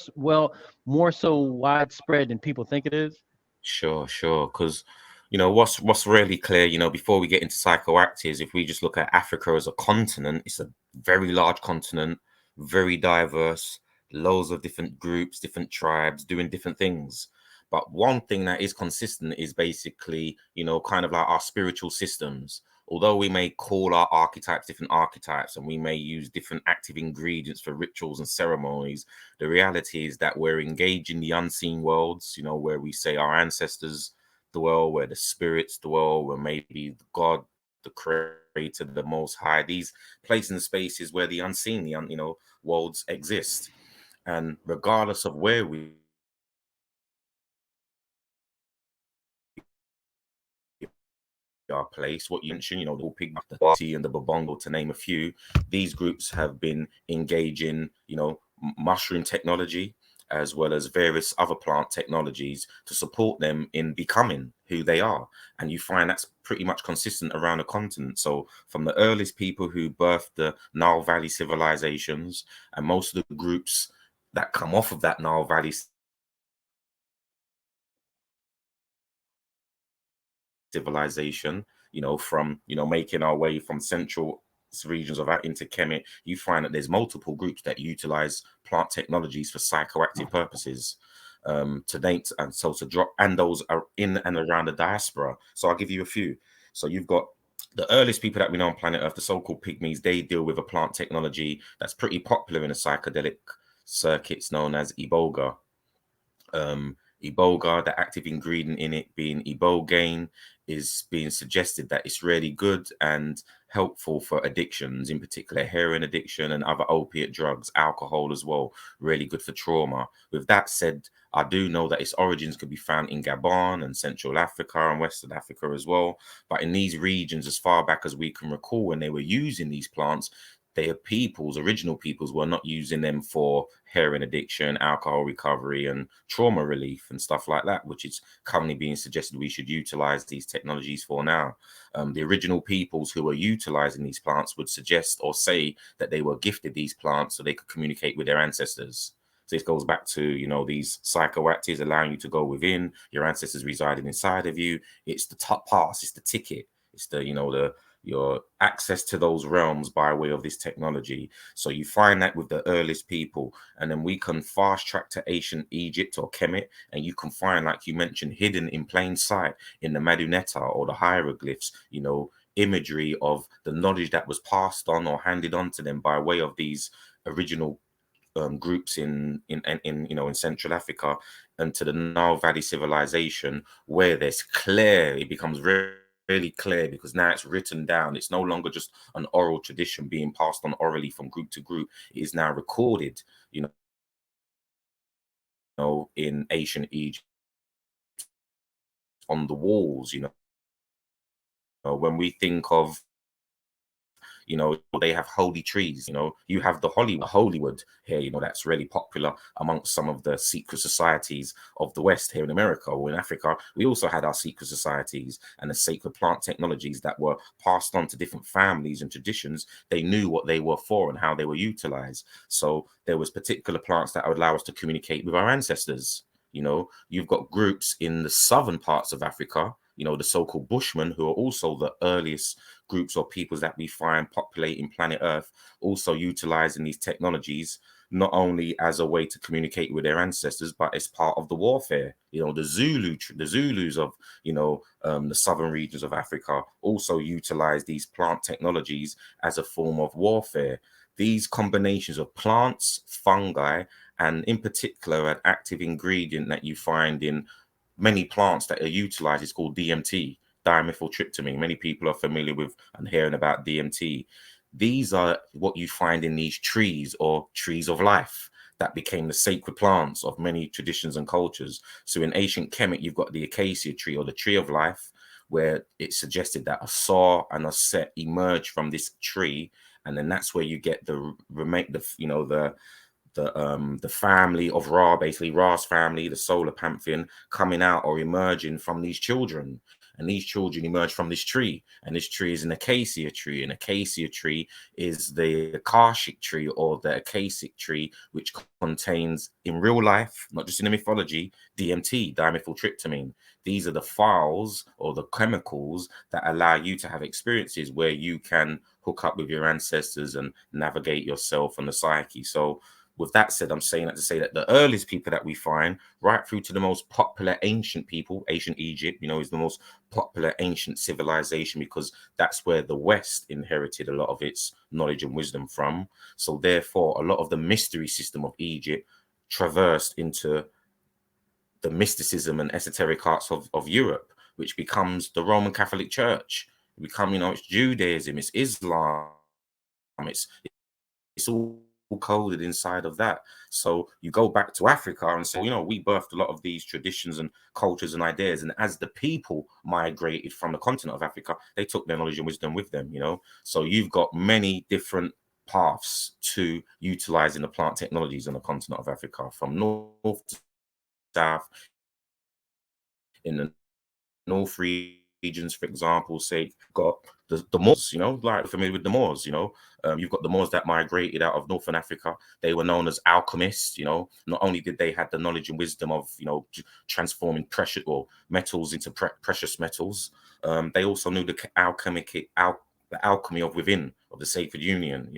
more so widespread than people think it is? Sure, sure. Because what's really clear, before we get into psychoactives, if we just look at Africa as a continent, it's a very large continent, very diverse, loads of different groups, different tribes doing different things. But one thing that is consistent is basically, kind of like our spiritual systems. Although we may call our archetypes different archetypes and we may use different active ingredients for rituals and ceremonies, the reality is that we're engaged in the unseen worlds, where we say our ancestors dwell, where the spirits dwell, where maybe God, the creator, the most high, these places and spaces where the unseen, worlds exist. And regardless of where we our place, what you mentioned, the pig, the Wati and the Babongo, to name a few, these groups have been engaging, mushroom technology as well as various other plant technologies to support them in becoming who they are. And you find that's pretty much consistent around the continent. So from the earliest people who birthed the Nile Valley civilizations and most of the groups that come off of that Nile Valley civilization, from making our way from central regions of that into Kemet, you find that there's multiple groups that utilize plant technologies for psychoactive purposes. To date, and so to drop, and those are in and around the diaspora. So I'll give you a few. So you've got the earliest people that we know on planet Earth, the so-called pygmies. They deal with a plant technology that's pretty popular in the psychedelic circuits, known as iboga. Iboga, the active ingredient in it being ibogaine, is being suggested that it's really good and helpful for addictions, in particular heroin addiction and other opiate drugs, alcohol as well, really good for trauma. With that said, I do know that its origins could be found in Gabon and Central Africa and Western Africa as well. But in these regions, as far back as we can recall, when they were using these plants, their original peoples were not using them for heroin addiction, alcohol recovery, and trauma relief and stuff like that, which is currently being suggested we should utilize these technologies for now. The original peoples who were utilizing these plants would suggest or say that they were gifted these plants so they could communicate with their ancestors. So this goes back to, these psychoactives allowing you to go within, your ancestors residing inside of you. It's the top pass, it's the ticket, it's the your access to those realms by way of this technology. So you find that with the earliest people, and then we can fast track to ancient Egypt or Kemet, and you can find, like you mentioned, hidden in plain sight in the Maduneta or the hieroglyphs, imagery of the knowledge that was passed on or handed on to them by way of these original groups in Central Africa and to the Nile Valley civilization, where it becomes really clear because now it's written down. It's no longer just an oral tradition being passed on orally from group to group. It is now recorded, in ancient Egypt on the walls. When we think of they have holy trees. You have the Hollywood here, that's really popular amongst some of the secret societies of the West here in America or in Africa. We also had our secret societies and the sacred plant technologies that were passed on to different families and traditions. They knew what they were for and how they were utilized. So there was particular plants that would allow us to communicate with our ancestors. You've got groups in the southern parts of Africa, the so-called Bushmen, who are also the earliest groups or peoples that we find populating planet Earth, also utilizing these technologies, not only as a way to communicate with their ancestors, but as part of the warfare. The Zulus of, the southern regions of Africa also utilize these plant technologies as a form of warfare. These combinations of plants, fungi, and in particular, an active ingredient that you find in many plants that are utilized is called DMT, dimethyltryptamine. Many people are familiar with and hearing about DMT. These are what you find in these trees or trees of life that became the sacred plants of many traditions and cultures. So in ancient Kemet, you've got the acacia tree or the tree of life, where it suggested that a saw and a set emerged from this tree, and then that's where you get the the family of Ra, basically Ra's family, the solar pantheon, coming out or emerging from these children. And these children emerge from this tree. And this tree is an acacia tree. An acacia tree is the akashic tree or the acacic tree, which contains in real life, not just in the mythology, DMT, dimethyltryptamine. These are the files or the chemicals that allow you to have experiences where you can hook up with your ancestors and navigate yourself and the psyche. So with that said, I'm saying that to say that the earliest people that we find, right through to the most popular ancient people, ancient Egypt, is the most popular ancient civilization because that's where the West inherited a lot of its knowledge and wisdom from. So therefore, a lot of the mystery system of Egypt traversed into the mysticism and esoteric arts of Europe, which becomes the Roman Catholic Church. It become, it's Judaism, it's Islam, it's all coded inside of that. So you go back to Africa and say, we birthed a lot of these traditions and cultures and ideas. And as the people migrated from the continent of Africa, they took their knowledge and wisdom with them, So you've got many different paths to utilizing the plant technologies on the continent of Africa, from north to south. In the north regions, for example, say, got the Moors, like familiar with the Moors, you've got the Moors that migrated out of Northern Africa. They were known as alchemists, not only did they have the knowledge and wisdom of, transforming precious or metals into precious metals, they also knew the alchemy of within, of the sacred union,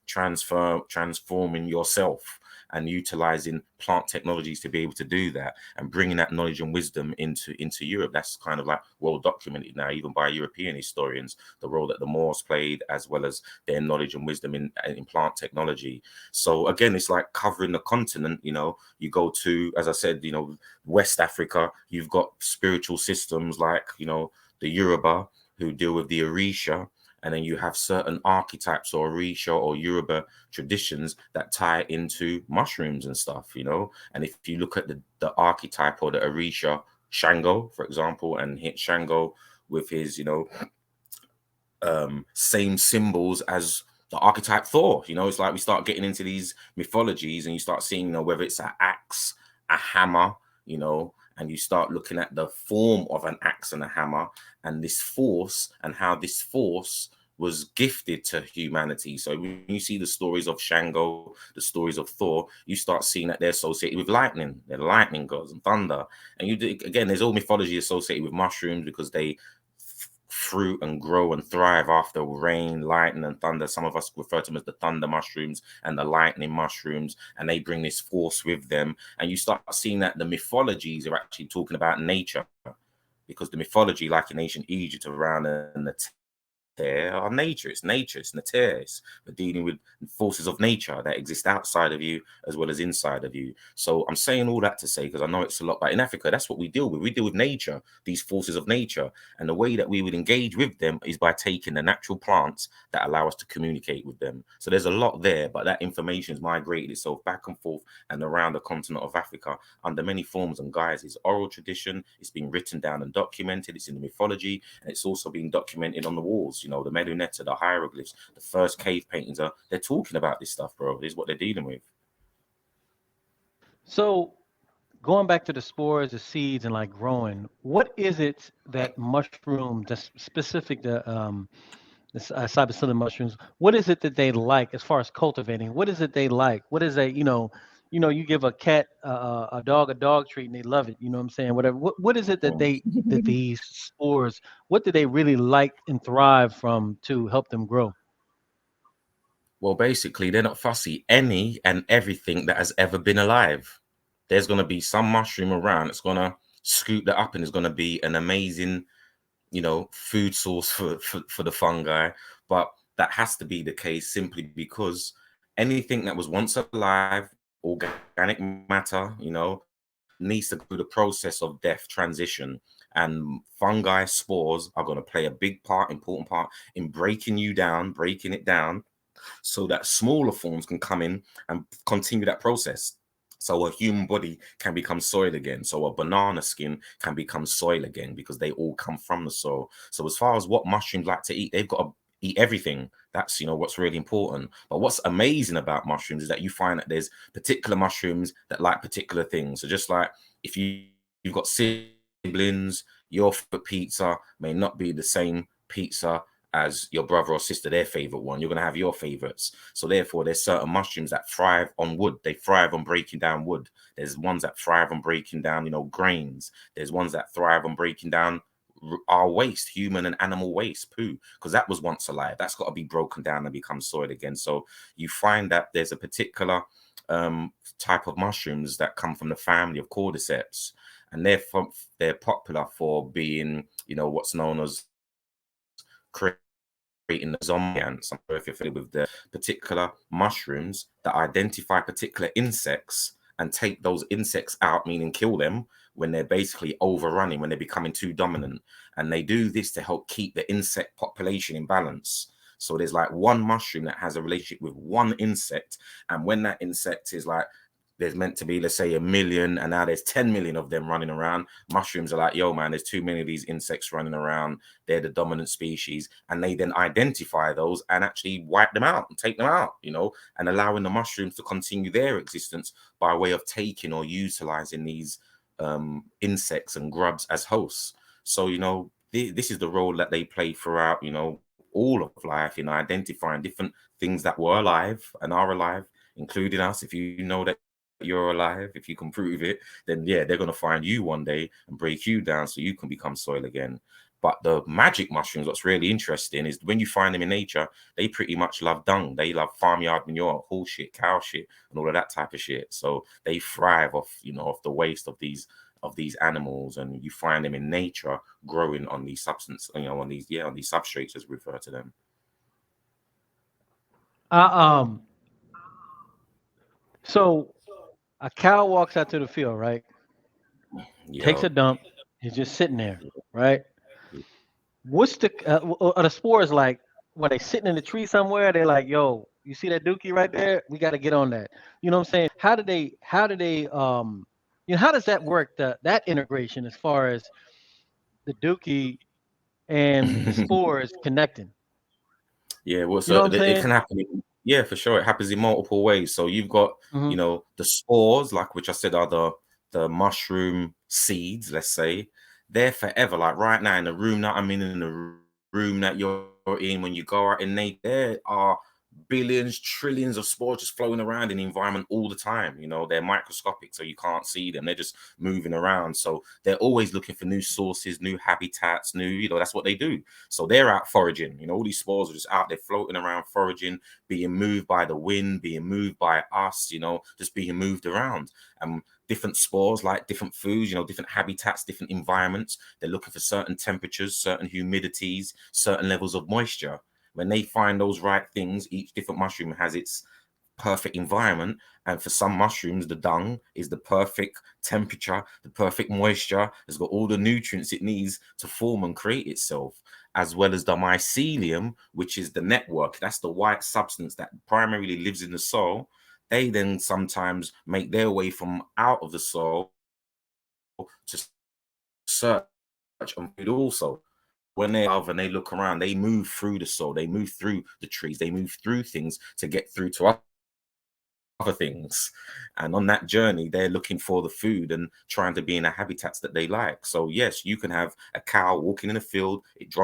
transforming yourself and utilizing plant technologies to be able to do that and bringing that knowledge and wisdom into Europe. That's kind of like well documented now, even by European historians, the role that the Moors played, as well as their knowledge and wisdom in plant technology. So again, it's like covering the continent. You go to, as I said, West Africa, you've got spiritual systems like, the Yoruba, who deal with the Orisha. And then you have certain archetypes or Orisha or Yoruba traditions that tie into mushrooms and stuff, And if you look at the archetype or the Orisha Shango, for example, and hit Shango with his, same symbols as the archetype Thor, it's like we start getting into these mythologies and you start seeing, whether it's an axe, a hammer, and you start looking at the form of an axe and a hammer and this force and how this force was gifted to humanity. So when you see the stories of Shango, the stories of Thor, you start seeing that they're associated with lightning. They're lightning gods and thunder. And again, there's all mythology associated with mushrooms because they fruit and grow and thrive after rain, lightning, and thunder. Some of us refer to them as the thunder mushrooms and the lightning mushrooms, and they bring this force with them. And you start seeing that the mythologies are actually talking about nature, because the mythology, like in ancient Egypt, around and the are nature. It's nature. It's nature. We're dealing with forces of nature that exist outside of you as well as inside of you. So I'm saying all that to say, because I know it's a lot, but in Africa, that's what we deal with. We deal with nature, these forces of nature. And the way that we would engage with them is by taking the natural plants that allow us to communicate with them. So there's a lot there, but that information has migrated itself back and forth and around the continent of Africa under many forms and guises. Oral tradition, it's been written down and documented. It's in the mythology, and it's also being documented on the walls. The Medunetta, the hieroglyphs, the first cave paintings they're talking about this stuff, bro. This is what they're dealing with. So going back to the spores, the seeds, and like growing, what is it that mushroom, that's specific to psilocybin mushrooms? What is it that they like as far as cultivating? What is it they like? What is that? You give a cat, a dog, a dog treat, and they love it. You know what I'm saying? Whatever. What is it that these spores? What do they really like and thrive from to help them grow? Well, basically, they're not fussy. Any and everything that has ever been alive. There's going to be some mushroom around that's going to scoop that up and is going to be an amazing, food source for the fungi. But that has to be the case simply because anything that was once alive, organic matter, needs to go through the process of death transition. And fungi spores are going to play a big part, important part in breaking it down so that smaller forms can come in and continue that process. So a human body can become soil again. So a banana skin can become soil again because they all come from the soil. So as far as what mushrooms like to eat, they've got eat everything. That's, what's really important. But what's amazing about mushrooms is that you find that there's particular mushrooms that like particular things. So just like if you've got siblings, your favorite pizza may not be the same pizza as your brother or sister, their favorite one. You're going to have your favorites. So therefore, there's certain mushrooms that thrive on wood. They thrive on breaking down wood. There's ones that thrive on breaking down, grains. There's ones that thrive on breaking down our waste, human and animal waste, poo, because that was once alive. That's got to be broken down and become soil again. So you find that there's a particular type of mushrooms that come from the family of cordyceps, and they're popular for being, what's known as creating the zombie ants. I'm not sure if you're familiar with the particular mushrooms that identify particular insects and take those insects out, meaning kill them when they're basically overrunning, when they're becoming too dominant. And they do this to help keep the insect population in balance. So there's like one mushroom that has a relationship with one insect. And when that insect is like, there's meant to be, let's say, 1 million, and now there's 10 million of them running around. Mushrooms are like, yo, man, there's too many of these insects running around. They're the dominant species. And they then identify those and actually wipe them out and take them out, and allowing the mushrooms to continue their existence by way of taking or utilizing these insects and grubs as hosts. So, this is the role that they play throughout, all of life, identifying different things that were alive and are alive, including us. If you know that you're alive, if you can prove it, then yeah, they're going to find you one day and break you down so you can become soil again. But the magic mushrooms, what's really interesting is when you find them in nature, they pretty much love dung. They love farmyard manure, horse shit, cow shit, and all of that type of shit. So they thrive off, off the waste of these animals, and you find them in nature growing on these substance, on these substrates as we refer to them. Uh, so a cow walks out to the field, right? Takes a Yo, dump. He's just sitting there, right? What's are the spores like? Were they sitting in the tree somewhere? They're like, yo, you see that dookie right there? We got to get on that. You know what I'm saying? How does that work? That integration as far as the dookie and the spores connecting. Yeah, well, You know so what I'm it saying? can happen. Yeah, for sure, it happens in multiple ways. So you've got, Hmm. the spores, like which I said are the mushroom seeds. Let's say they're forever. Like right now in the room that I'm in the room that you're in, when you go out in nature, there are billions, trillions of spores just floating around in the environment all the time. They're microscopic, so you can't see them. They're just moving around. So they're always looking for new sources, new habitats, that's what they do. So they're out foraging. All these spores are just out there floating around, foraging, being moved by the wind, being moved by us, just being moved around. And different spores like different foods, different habitats, different environments. They're looking for certain temperatures, certain humidities, certain levels of moisture. When they find those right things, each different mushroom has its perfect environment. And for some mushrooms, the dung is the perfect temperature, the perfect moisture. It's got all the nutrients it needs to form and create itself, as well as the mycelium, which is the network. That's the white substance that primarily lives in the soil. They then sometimes make their way from out of the soil to search on food also. When they are and they look around, they move through the soil, they move through the trees, they move through things to get through to other things. And on that journey, they're looking for the food and trying to be in the habitats that they like. So yes, you can have a cow walking in a field, it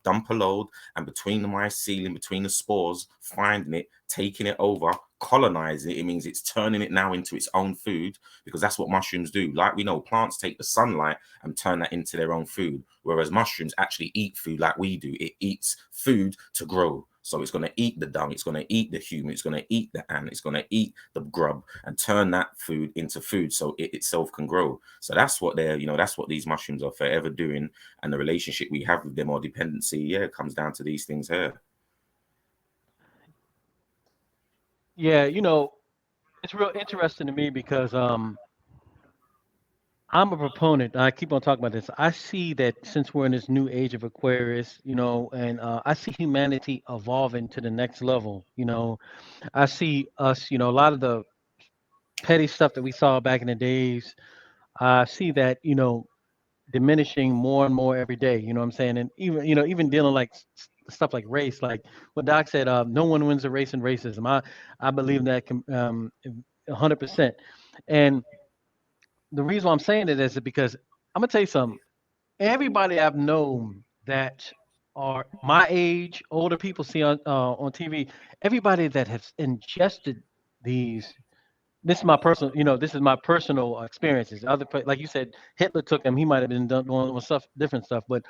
dump a load, and between the mycelium, between the spores, finding it, taking it over, colonizing it. It means it's turning it now into its own food, because that's what mushrooms do. Like we know, plants take the sunlight and turn that into their own food, whereas mushrooms actually eat food like we do. It eats food to grow. So it's going to eat the dung, it's going to eat the human, it's going to eat the ant, it's going to eat the grub and turn that food into food so it itself can grow. So that's what that's what these mushrooms are forever doing. And the relationship we have with them, or dependency, yeah, comes down to these things here. Yeah, it's real interesting to me because I'm a proponent. I keep on talking about this. I see that since we're in this new age of Aquarius, and I see humanity evolving to the next level. I see us, a lot of the petty stuff that we saw back in the days. I see that, diminishing more and more every day. You know what I'm saying? And even even dealing like stuff like race, like what Doc said, no one wins a race in racism. I believe that 100%. And the reason why I'm saying it is because I'm gonna tell you something. Everybody I've known that are my age, older people see on TV, everybody that has ingested these. This is my personal, this is my personal experiences. Like you said, Hitler took them. He might have been doing stuff, different stuff, but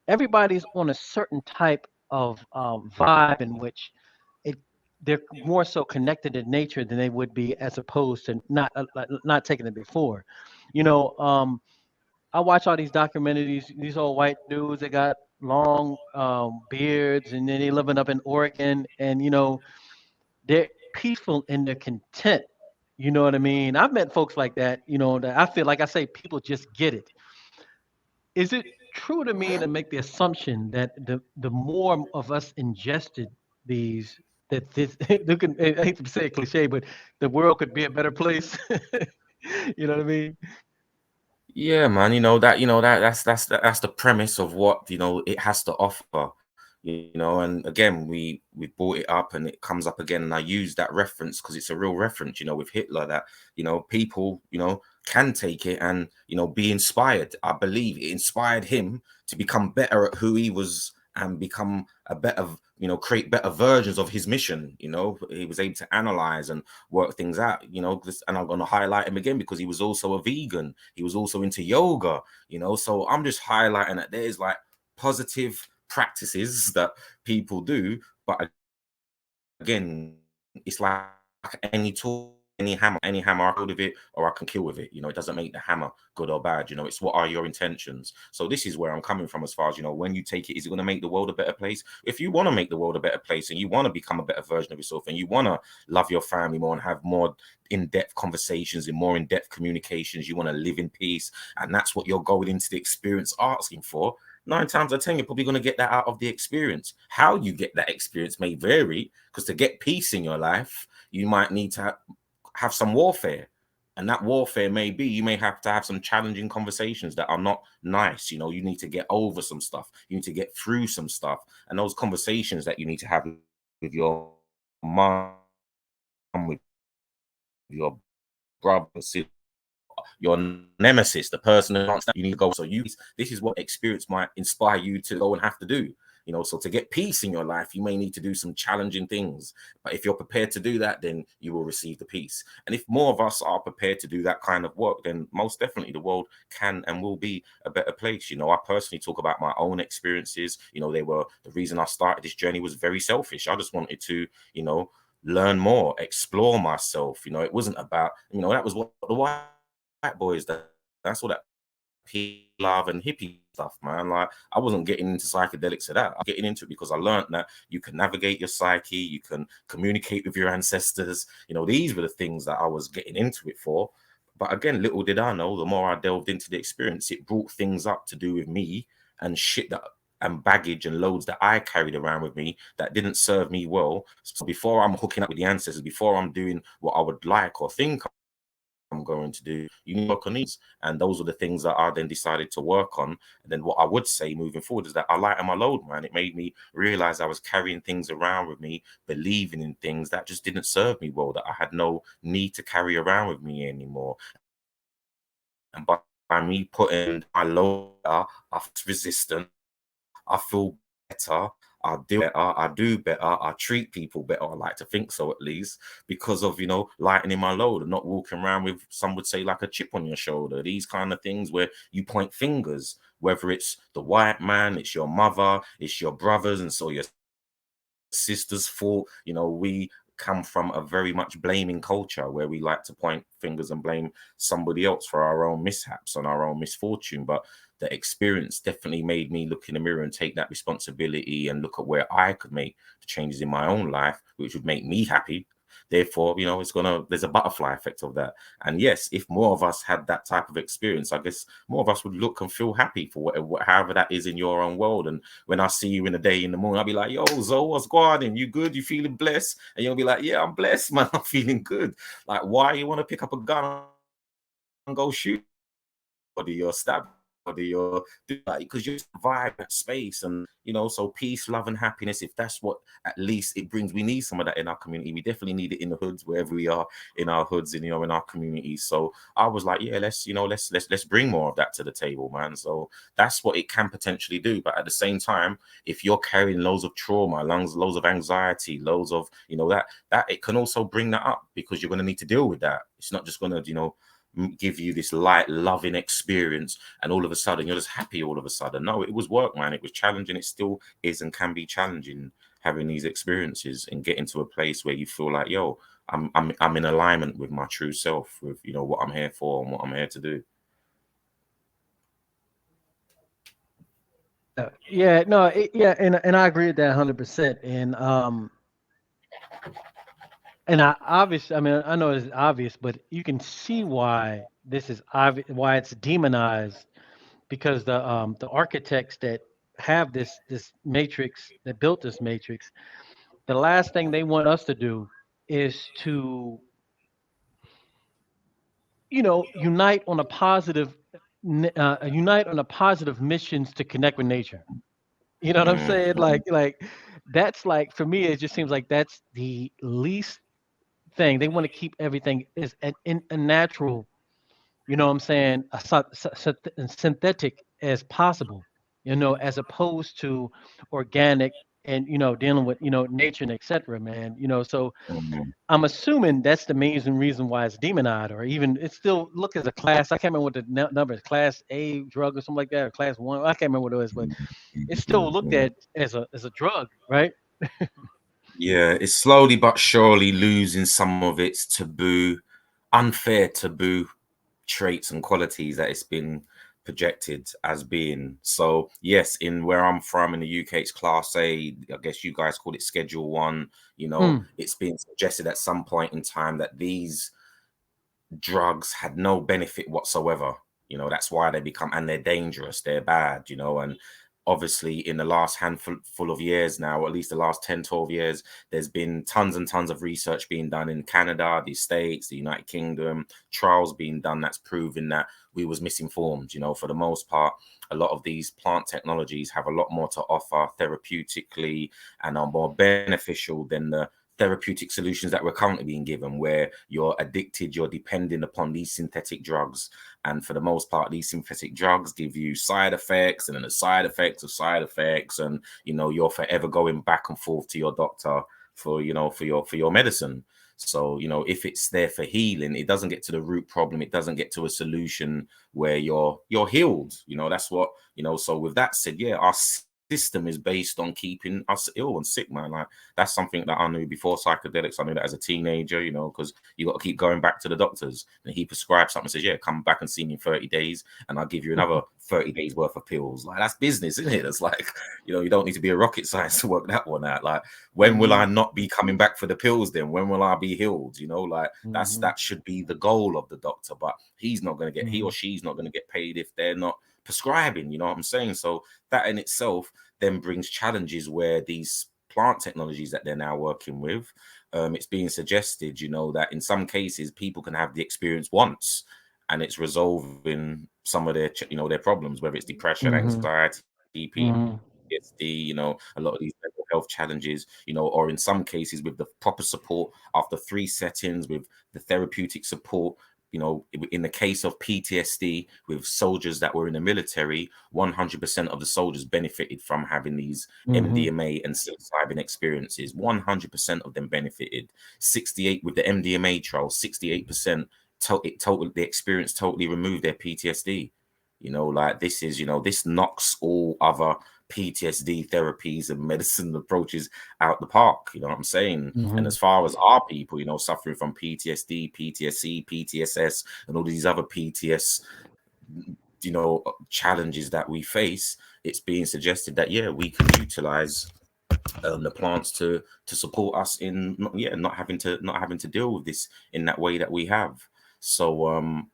everybody's on a certain type of vibe in which it they're more so connected in nature than they would be as opposed to not taking it before. You know, I watch all these documentaries. These old white dudes, they got long beards, and then they living up in Oregon, and they're peaceful and they're content. You know what I mean? I've met folks like that. That I feel like I say people just get it. Is it true to me to make the assumption that the more of us ingested these, that this, I hate to say it cliche, but the world could be a better place? You know what I mean? Yeah, man. That's the premise of what it has to offer. And again, we brought it up, and it comes up again, and I use that reference because it's a real reference. With Hitler, that people can take it and be inspired. I believe it inspired him to become better at who he was and become a better, create better versions of his mission. He was able to analyze and work things out. And I'm going to highlight him again because he was also a vegan. He was also into yoga. So I'm just highlighting that there's like positive practices that people do, but again, it's like any tool, any hammer, I hold with it or I can kill with it. It doesn't make the hammer good or bad. It's what are your intentions. So this is where I'm coming from as far as when you take it, is it going to make the world a better place? If you want to make the world a better place and you want to become a better version of yourself and you want to love your family more and have more in-depth conversations and more in-depth communications, you want to live in peace, and that's what you're going into the experience asking for. 9 times out of 10, you're probably going to get that out of the experience. How you get that experience may vary, because to get peace in your life, you might need to have some warfare. And that warfare may be, you may have to have some challenging conversations that are not nice. You need to get over some stuff. You need to get through some stuff. And those conversations that you need to have with your mom, with your brother, your nemesis, the person who can't stand, you need to go. So this is what experience might inspire you to go and have to do. So to get peace in your life, you may need to do some challenging things. But if you're prepared to do that, then you will receive the peace. And if more of us are prepared to do that kind of work, then most definitely the world can and will be a better place. I personally talk about my own experiences. They were the reason I started this journey was very selfish. I just wanted to, learn more, explore myself. It wasn't about, that was what the white boys, that's all that love and hippie stuff, man. Like, I wasn't getting into psychedelics for that. I'm getting into it because I learned that you can navigate your psyche, you can communicate with your ancestors. These were the things that I was getting into it for. But again, little did I know, the more I delved into the experience, it brought things up to do with me and shit that and baggage and loads that I carried around with me that didn't serve me well. So before I'm hooking up with the ancestors, before I'm doing what I would like or think I'm going to do, you need to work on these. And those are the things that I then decided to work on. And then what I would say moving forward is that I lightened my load, man. It made me realize I was carrying things around with me, believing in things that just didn't serve me well, that I had no need to carry around with me anymore. And by me putting my load, I resistant, I feel better. I do better, I treat people better. I like to think so, at least, because of, lightening my load and not walking around with, some would say, like a chip on your shoulder. These kind of things where you point fingers, whether it's the white man, it's your mother, it's your brothers, and so your sister's fault. We come from a very much blaming culture where we like to point fingers and blame somebody else for our own mishaps and our own misfortune. But the experience definitely made me look in the mirror and take that responsibility and look at where I could make the changes in my own life, which would make me happy. Therefore, there's a butterfly effect of that. And yes, if more of us had that type of experience, I guess more of us would look and feel happy for whatever, however that is in your own world. And when I see you in the day, in the morning, I'll be like, yo, Zoe, what's going on? You good? You feeling blessed? And you'll be like, yeah, I'm blessed, man. I'm feeling good. Like, why you want to pick up a gun and go shoot? Or do you stab or do that, because you survive that space. And so peace, love, and happiness, if that's what at least it brings, we need some of that in our community. We definitely need it in the hoods, wherever we are, in our hoods, and in our communities. So I was like, yeah, let's bring more of that to the table, man. So that's what it can potentially do. But at the same time, if you're carrying loads of trauma, loads of anxiety, loads of that it can also bring that up, because you're going to need to deal with that. It's not just going to give you this light, loving experience, and all of a sudden you're just happy all of a sudden. No, it was work, man. It was challenging. It still is and can be challenging, having these experiences and getting to a place where you feel like, yo, I'm in alignment with my true self, with what I'm here for and what I'm here to do. Yeah, no, yeah, and I agree with that 100%. And I mean, I know it's obvious, but you can see why this is obvious, why it's demonized, because the architects that have this matrix, that built this matrix, the last thing they want us to do is to unite on a positive missions to connect with nature. You know what I'm saying? Mm, Like that's, like, for me, it just seems like that's the least thing. They want to keep everything as in a natural, you know what I'm saying, synthetic as possible, as opposed to organic, and dealing with nature and etc. Man, so mm, I'm assuming that's the main reason why it's demonized, or even it's still looked as a class. I can't remember what the number is, class A drug or something like that, or class one. I can't remember what it was, but mm, it's still mm, looked mm. at as a drug, right? Yeah, it's slowly but surely losing some of its unfair taboo traits and qualities that it's been projected as being. So yes, in where I'm from in the UK, it's class A. I guess you guys call it Schedule 1. Hmm. It's been suggested at some point in time that these drugs had no benefit whatsoever. That's why they become, and they're dangerous, they're bad, and obviously in the last handful full of years now, or at least the last 10, 12 years, there's been tons and tons of research being done in Canada, the States, the United Kingdom, trials being done that's proving that we was misinformed. For the most part, a lot of these plant technologies have a lot more to offer therapeutically and are more beneficial than the therapeutic solutions that we're currently being given, where you're addicted, you're depending upon these synthetic drugs. And for the most part, these synthetic drugs give you side effects, and then the side effects of side effects. And, you're forever going back and forth to your doctor for your medicine. So, if it's there for healing, it doesn't get to the root problem. It doesn't get to a solution where you're healed. That's what, so with that said, yeah, our system is based on keeping us ill and sick, man. Like, that's something that I knew before psychedelics. I knew that as a teenager, because you got to keep going back to the doctors, and he prescribes something, says, yeah, come back and see me in 30 days and I'll give you another 30 days worth of pills. Like, that's business, isn't it? It's like, you don't need to be a rocket science to work that one out. Like, when will I Hmm. not be coming back for the pills then? When will I be healed? Like, Hmm. that should be the goal of the doctor, but he Hmm. or she's not going to get paid if they're not prescribing. You know what I'm saying? So that in itself then brings challenges where these plant technologies that they're now working with, it's being suggested, that in some cases people can have the experience once, and it's resolving some of their problems, whether it's depression, Hmm. anxiety, Hmm. PTSD, a lot of these mental health challenges, or in some cases with the proper support after 3 settings with the therapeutic support. In the case of PTSD with soldiers that were in the military, 100% of the soldiers benefited from having these Hmm. MDMA and psilocybin experiences. 100% of them benefited. 68 with the MDMA trial, 68% the experience totally removed their PTSD. Like, this knocks all other PTSD therapies and medicine approaches out the park. You know what I'm saying? And Hmm. as far as our people, suffering from PTSD, PTSC, PTSS, and all these other PTS, challenges that we face, it's being suggested that, yeah, we can utilize the plants to support us in not having to deal with this in that way that we have. So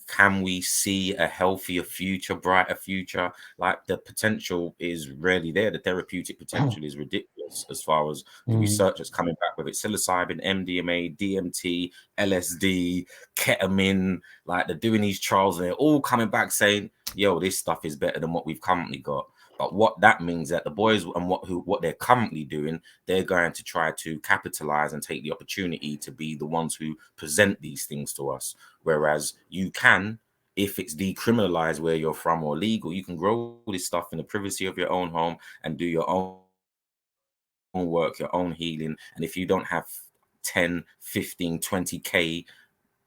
can we see a healthier future, brighter future? Like, the potential is really there. The therapeutic potential is ridiculous. as far as the Mm. research that's coming back with it. Psilocybin, MDMA, DMT, LSD, ketamine, like they're doing these trials and they're all coming back saying, yo, this stuff is better than what we've currently got. But what that means that the boys and what they're currently doing, they're going to try to capitalize and take the opportunity to be the ones who present these things to us. Whereas you can, if it's decriminalized where you're from or legal, you can grow this stuff in the privacy of your own home and do your own work, your own healing. And if you don't have 10, 15, 20K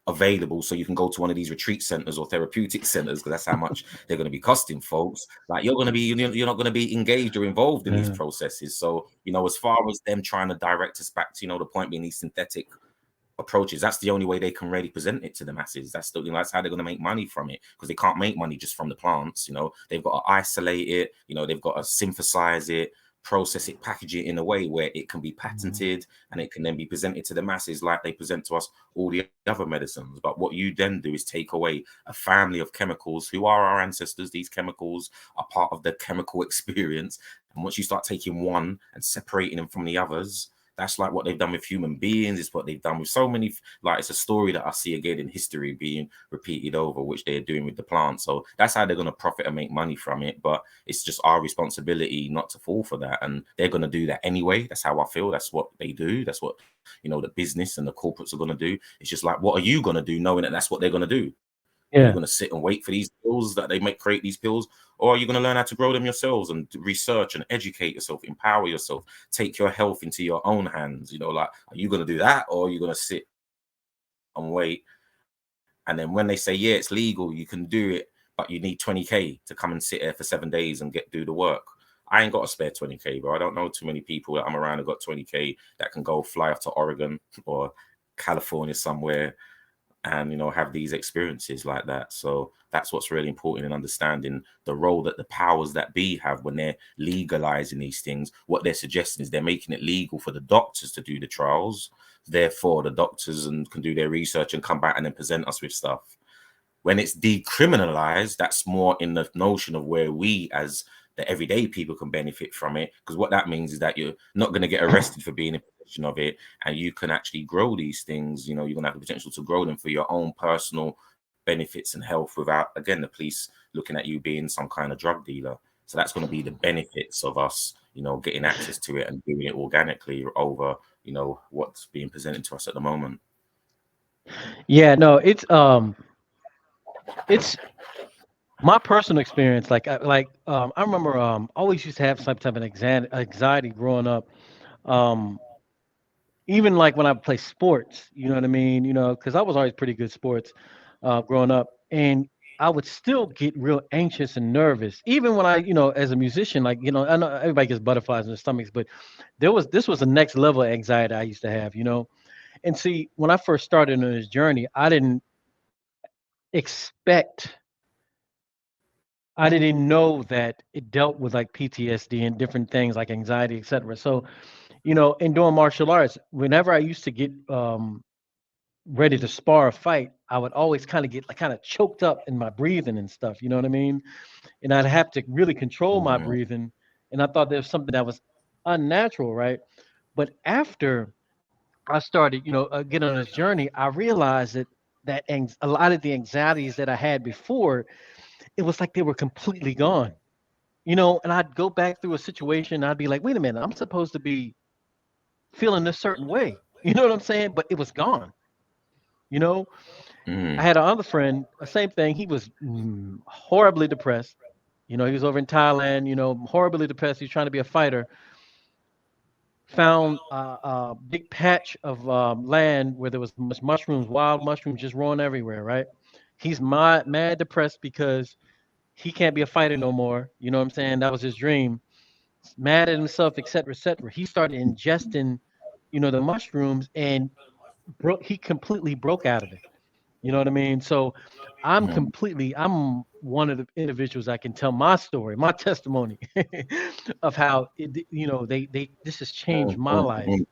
available so you can go to one of these retreat centers or therapeutic centers, because that's how much they're going to be costing folks, like you're not going to be engaged or involved in these Yeah. processes. So as far as them trying to direct us back to the point being these synthetic approaches, that's the only way they can really present it to the masses. That's how they're going to make money from it, because they can't make money just from the plants. They've got to isolate it, they've got to synthesize it, process it, package it in a way where it can be patented and it can then be presented to the masses like they present to us all the other medicines. But what you then do is take away a family of chemicals who are our ancestors. These chemicals are part of the chemical experience, and once you start taking one and separating them from the others, that's like what they've done with human beings. It's what they've done with so many, like it's a story that I see again in history being repeated over, which they're doing with the plants. So that's how they're going to profit and make money from it. But it's just our responsibility not to fall for that. And they're going to do that anyway. That's how I feel. That's what they do. That's what, the business and the corporates are going to do. It's just like, what are you going to do knowing that that's what they're going to do? Are you Yeah. going to sit and wait for these pills that they might create these pills? Or are you going to learn how to grow them yourselves and research and educate yourself, empower yourself, take your health into your own hands? Like, are you going to do that? Or are you going to sit and wait? And then when they say, yeah, it's legal, you can do it, but you need 20K to come and sit there for 7 days and do the work. I ain't got a spare 20K, bro. I don't know too many people that I'm around who got 20K that can go fly off to Oregon or California somewhere and have these experiences like that. So that's what's really important in understanding the role that the powers that be have when they're legalizing these things. What they're suggesting is they're making it legal for the doctors to do the trials. Therefore, the doctors can do their research and come back and then present us with stuff. When it's decriminalized, that's more in the notion of where we as the everyday people can benefit from it, because what that means is that you're not going to get arrested for being in possession of it, and you can actually grow these things. You're going to have the potential to grow them for your own personal benefits and health without, again, the police looking at you being some kind of drug dealer. So that's going to be the benefits of us, getting access to it and doing it organically over, what's being presented to us at the moment. Yeah, no, it's my personal experience. I remember always used to have some type of anxiety growing up. Um, Even like when I play sports, you know what I mean? Because I was always pretty good sports growing up, and I would still get real anxious and nervous, even when as a musician, I know everybody gets butterflies in their stomachs, but this was the next level of anxiety I used to have. And see, when I first started on this journey, expect, I didn't know that it dealt with like PTSD and different things like anxiety, etc. So, in doing martial arts, whenever I used to get ready to spar a fight, I would always kind of get like kind of choked up in my breathing and stuff. You know what I mean? And I'd have to really control my Mhm. breathing. And I thought there was something that was unnatural, right? But after I started, getting on this journey, I realized that a lot of the anxieties that I had before, it was like they were completely gone. And I'd go back through a situation, I'd be like, wait a minute, I'm supposed to be feeling this certain way. You know what I'm saying? But it was gone. You know, I Mhm. had another friend, same thing. He was horribly depressed. He was over in Thailand, horribly depressed. He's trying to be a fighter. Found a big patch of land where there was mushrooms, wild mushrooms just growing everywhere, right? He's mad depressed because he can't be a fighter no more. You know what I'm saying? That was his dream. Mad at himself, et cetera, et cetera. He started ingesting, the mushrooms, and he completely broke out of it. You know what I mean? So Mhm. I'm one of the individuals that can tell my story, my testimony of how this has changed my life. Mhm.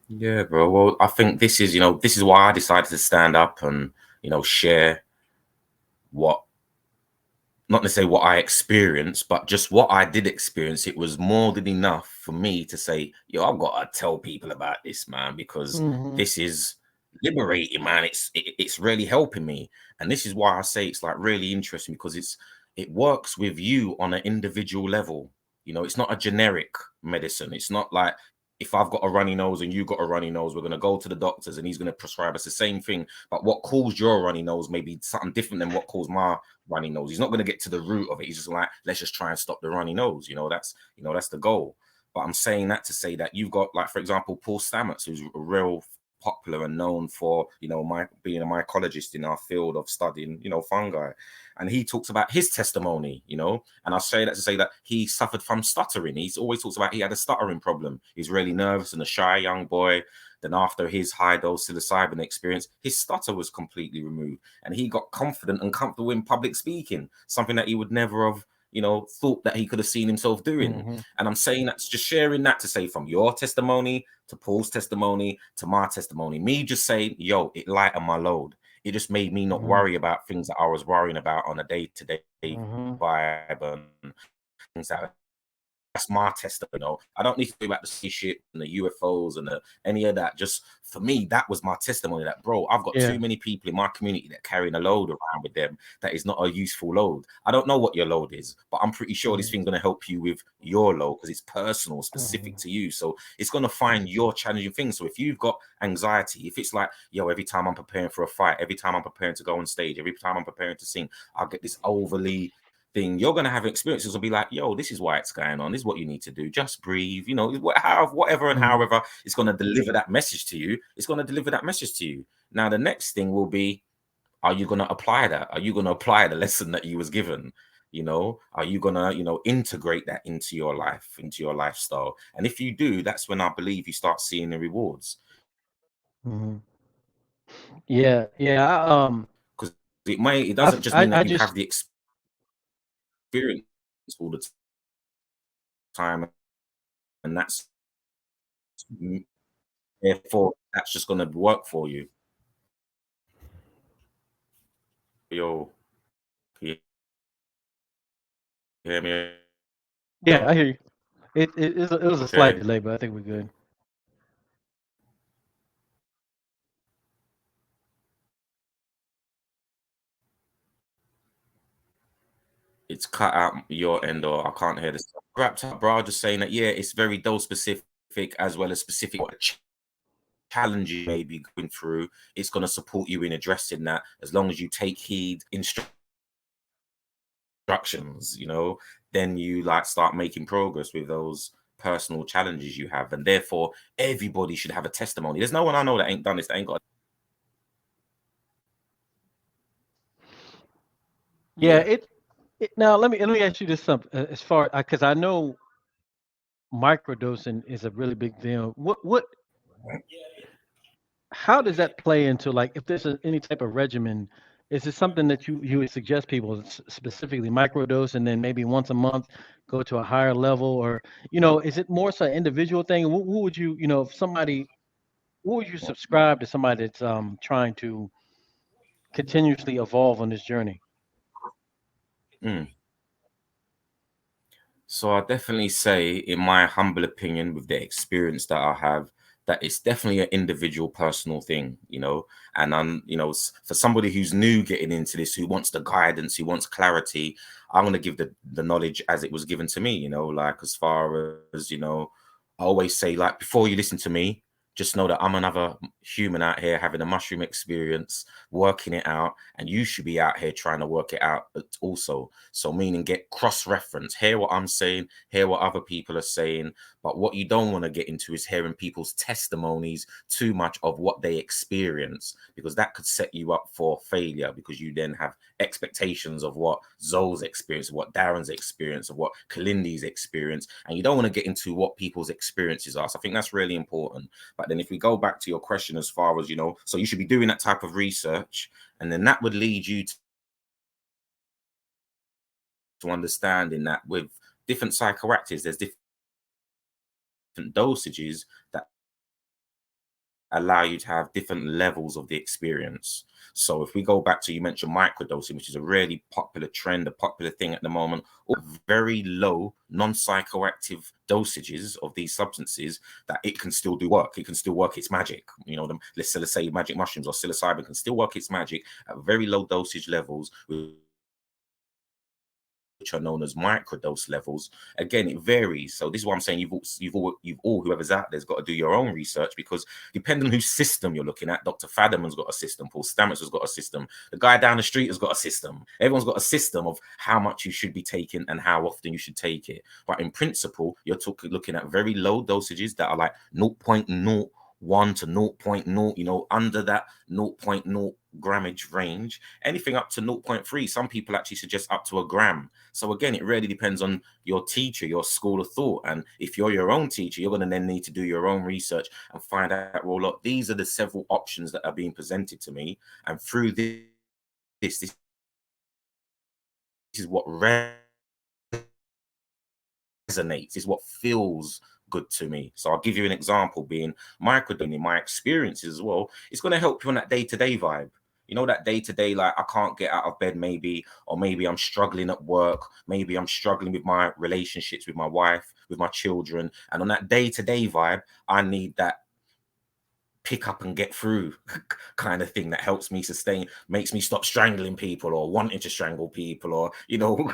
Yeah, bro. Well, I think this is why I decided to stand up and, share what not necessarily what I experienced, but just what I did experience, it was more than enough for me to say, yo, I've got to tell people about this, man, because Hmm. this is liberating, man. It's really helping me. And this is why I say it's like really interesting, because it works with you on an individual level. You know, it's not a generic medicine. It's not like if I've got a runny nose and you got a runny nose, we're going to go to the doctors and he's going to prescribe us the same thing. But what caused your runny nose may be something different than what caused my runny nose. He's not going to get to the root of it. He's just like, let's just try and stop the runny nose. That's the goal. But I'm saying that to say that you've got, like, for example, Paul Stamets, who's a real popular and known for, being a mycologist in our field of studying, fungi. And he talks about his testimony, and I say that to say that he suffered from stuttering. He's always talks about he had a stuttering problem. He's really nervous and a shy young boy. Then after his high dose psilocybin experience, his stutter was completely removed, and he got confident and comfortable in public speaking, something that he would never have, thought that he could have seen himself doing. Hmm. And I'm saying that's just sharing that to say from your testimony to Paul's testimony to my testimony, me just saying, yo, it lightened my load. It just made me not Hmm. worry about things that I was worrying about on a day-to-day Hmm. vibe and things that that's my test. I don't need to think about the spaceship and the UFOs and any of that. Just for me, that was my testimony. That, bro, I've got too Yeah. many people in my community that carrying a load around with them that is not a useful load. I don't know what your load is, but I'm pretty sure this Hmm. thing's going to help you with your load because it's personal, specific Hmm. to you. So it's going to find your challenging things. So if you've got anxiety, if it's like, yo, every time I'm preparing for a fight, every time I'm preparing to go on stage, every time I'm preparing to sing, I'll get this overly thing, you're going to have experiences will be like, yo, this is why it's going on. This is what you need to do. Just breathe, whatever and Hmm. however it's going to deliver that message to you. It's going to deliver that message to you. Now, the next thing will be, are you going to apply that? Are you going to apply the lesson that you was given? Are you going to, integrate that into your life, into your lifestyle? And if you do, that's when I believe you start seeing the rewards. Hmm. Yeah. Yeah. Because it doesn't I've, just mean that I you have just, the experience all the time, and therefore that's just going to work for you. Yo, can you hear me? yeah, I hear you. It was a slight Okay, delay, but I think we're good. it's cut out your end, or I can't hear this. Wrapped up, bro. Just saying that, yeah, it's very dose specific as well as specific what challenge you may be going through. It's going to support you in addressing that as long as you take heed instructions, then you like start making progress with those personal challenges you have. And therefore, everybody should have a testimony. There's no one I know that ain't done this, that ain't got. Yeah. Yeah. Now let me ask you this something as far because I know microdosing is a really big deal. How does that play into like if there's any type of regimen? Is it something that you would suggest people specifically microdose and then maybe once a month go to a higher level, or is it more so an individual thing? Who would you if somebody who would you subscribe to somebody that's trying to continuously evolve on this journey? Mm. So I definitely say, in my humble opinion, with the experience that I have, that it's definitely an individual, personal thing, And for somebody who's new getting into this, who wants the guidance, who wants clarity, I'm gonna give the knowledge as it was given to me, like as far as I always say, like before you listen to me, just know that I'm another human out here having a mushroom experience, working it out, and you should be out here trying to work it out also. So meaning get cross-reference, hear what I'm saying, hear what other people are saying. But what you don't want to get into is hearing people's testimonies too much of what they experience, because that could set you up for failure, because you then have expectations of what Zoe's experience, of what Darren's experience, of what Kalindi's experience, and you don't want to get into what people's experiences are. So I think that's really important. But then if we go back to your question as far as, so you should be doing that type of research, and then that would lead you to understanding that with different psychoactives, there's different dosages that allow you to have different levels of the experience. So if we go back to, you mentioned microdosing, which is a really popular trend, a popular thing at the moment, or very low non-psychoactive dosages of these substances, that it can still do work. It can still work its magic. You know, let's say magic mushrooms or psilocybin can still work its magic at very low dosage levels, which are known as microdose levels. Again, it varies. So this is what I'm saying. You've all whoever's out there's got to do your own research, because depending on whose system you're looking at, Dr. Fadiman's got a system, Paul Stamets has got a system, the guy down the street has got a system. Everyone's got a system of how much you should be taking and how often you should take it. But in principle, you're looking at very low dosages that are like 0.01 to 0.0, you know, under that 0.0 grammage range, anything up to 0.3. Some people actually suggest up to a gram. So again, it really depends on your teacher, your school of thought. And if you're your own teacher, you're going to then need to do your own research and find out, well, look, these are the several options that are being presented to me. And through this is what resonates, is what feels good to me. So I'll give you an example, being microdosing in my experiences as well. It's going to help you on that day-to-day vibe. You know, that day-to-day, like I can't get out of bed maybe, or maybe I'm struggling at work, maybe I'm struggling with my relationships with my wife, with my children. And on that day-to-day vibe, I need that pick up and get through kind of thing that helps me sustain, makes me stop strangling people or wanting to strangle people, or, you know,